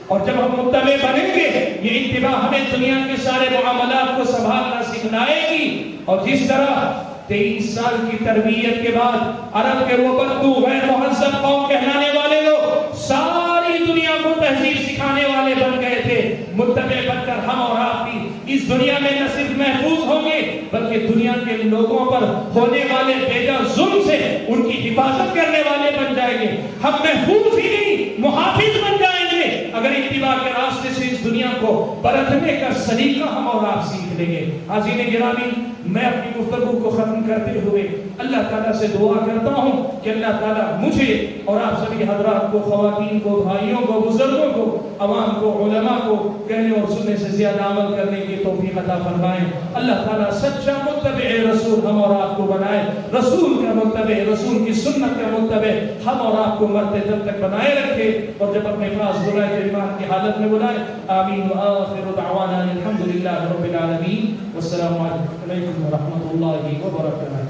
اور جب ہم متبع بنیں گے, یہ اتباع ہمیں دنیا کے سارے معاملات کو سنبھالنا سکھلائے گی. اور جس طرح 23 سال کی تربیت کے بعد عرب کے وہ بدبو غیر مہذب قوم کہلانے والے لوگ ساری دنیا کو تہذیب سکھانے والے بن گئے تھے, متبع بن کر ہم اور آپ بھی اس دنیا میں نہ صرف محفوظ ہوں گے بلکہ دنیا کے لوگوں پر ہونے والے بیجا ظلم سے ان کی حفاظت کرنے والے بن جائیں گے. ہم محفوظ ہی نہیں, محافظ بن جائیں گے اگر اتباع کے راستے سے اس دنیا کو برتنے کا سلیقہ ہم اور آپ سیکھ لیں گے. حاضرین گرامی, میں اپنی گفتگو کو ختم کرتے ہوئے اللہ تعالیٰ سے دعا کرتا ہوں کہ اللہ تعالیٰ مجھے اور آپ سبھی حضرات کو, خواتین کو, بھائیوں کو, بزرگوں کو, عوام کو, علماء کو کہنے اور سننے سے زیادہ عمل کرنے کی توفیق عطا فرمائے. اللہ تعالیٰ سچا متبع رسول ہم اور آپ کو بنائے, رسول کا متبع, رسول کی سنت کا متبع ہم اور آپ کو مرتے دم تک بنائے رکھے, اور جب اپنے پاس بلائے تو ایمان کی حالت میں بلائے. آمین. وآخر دعوانا الحمدللہ رب العالمین. والسلام علیکم ورحمۃ اللہ وبرکاتہ.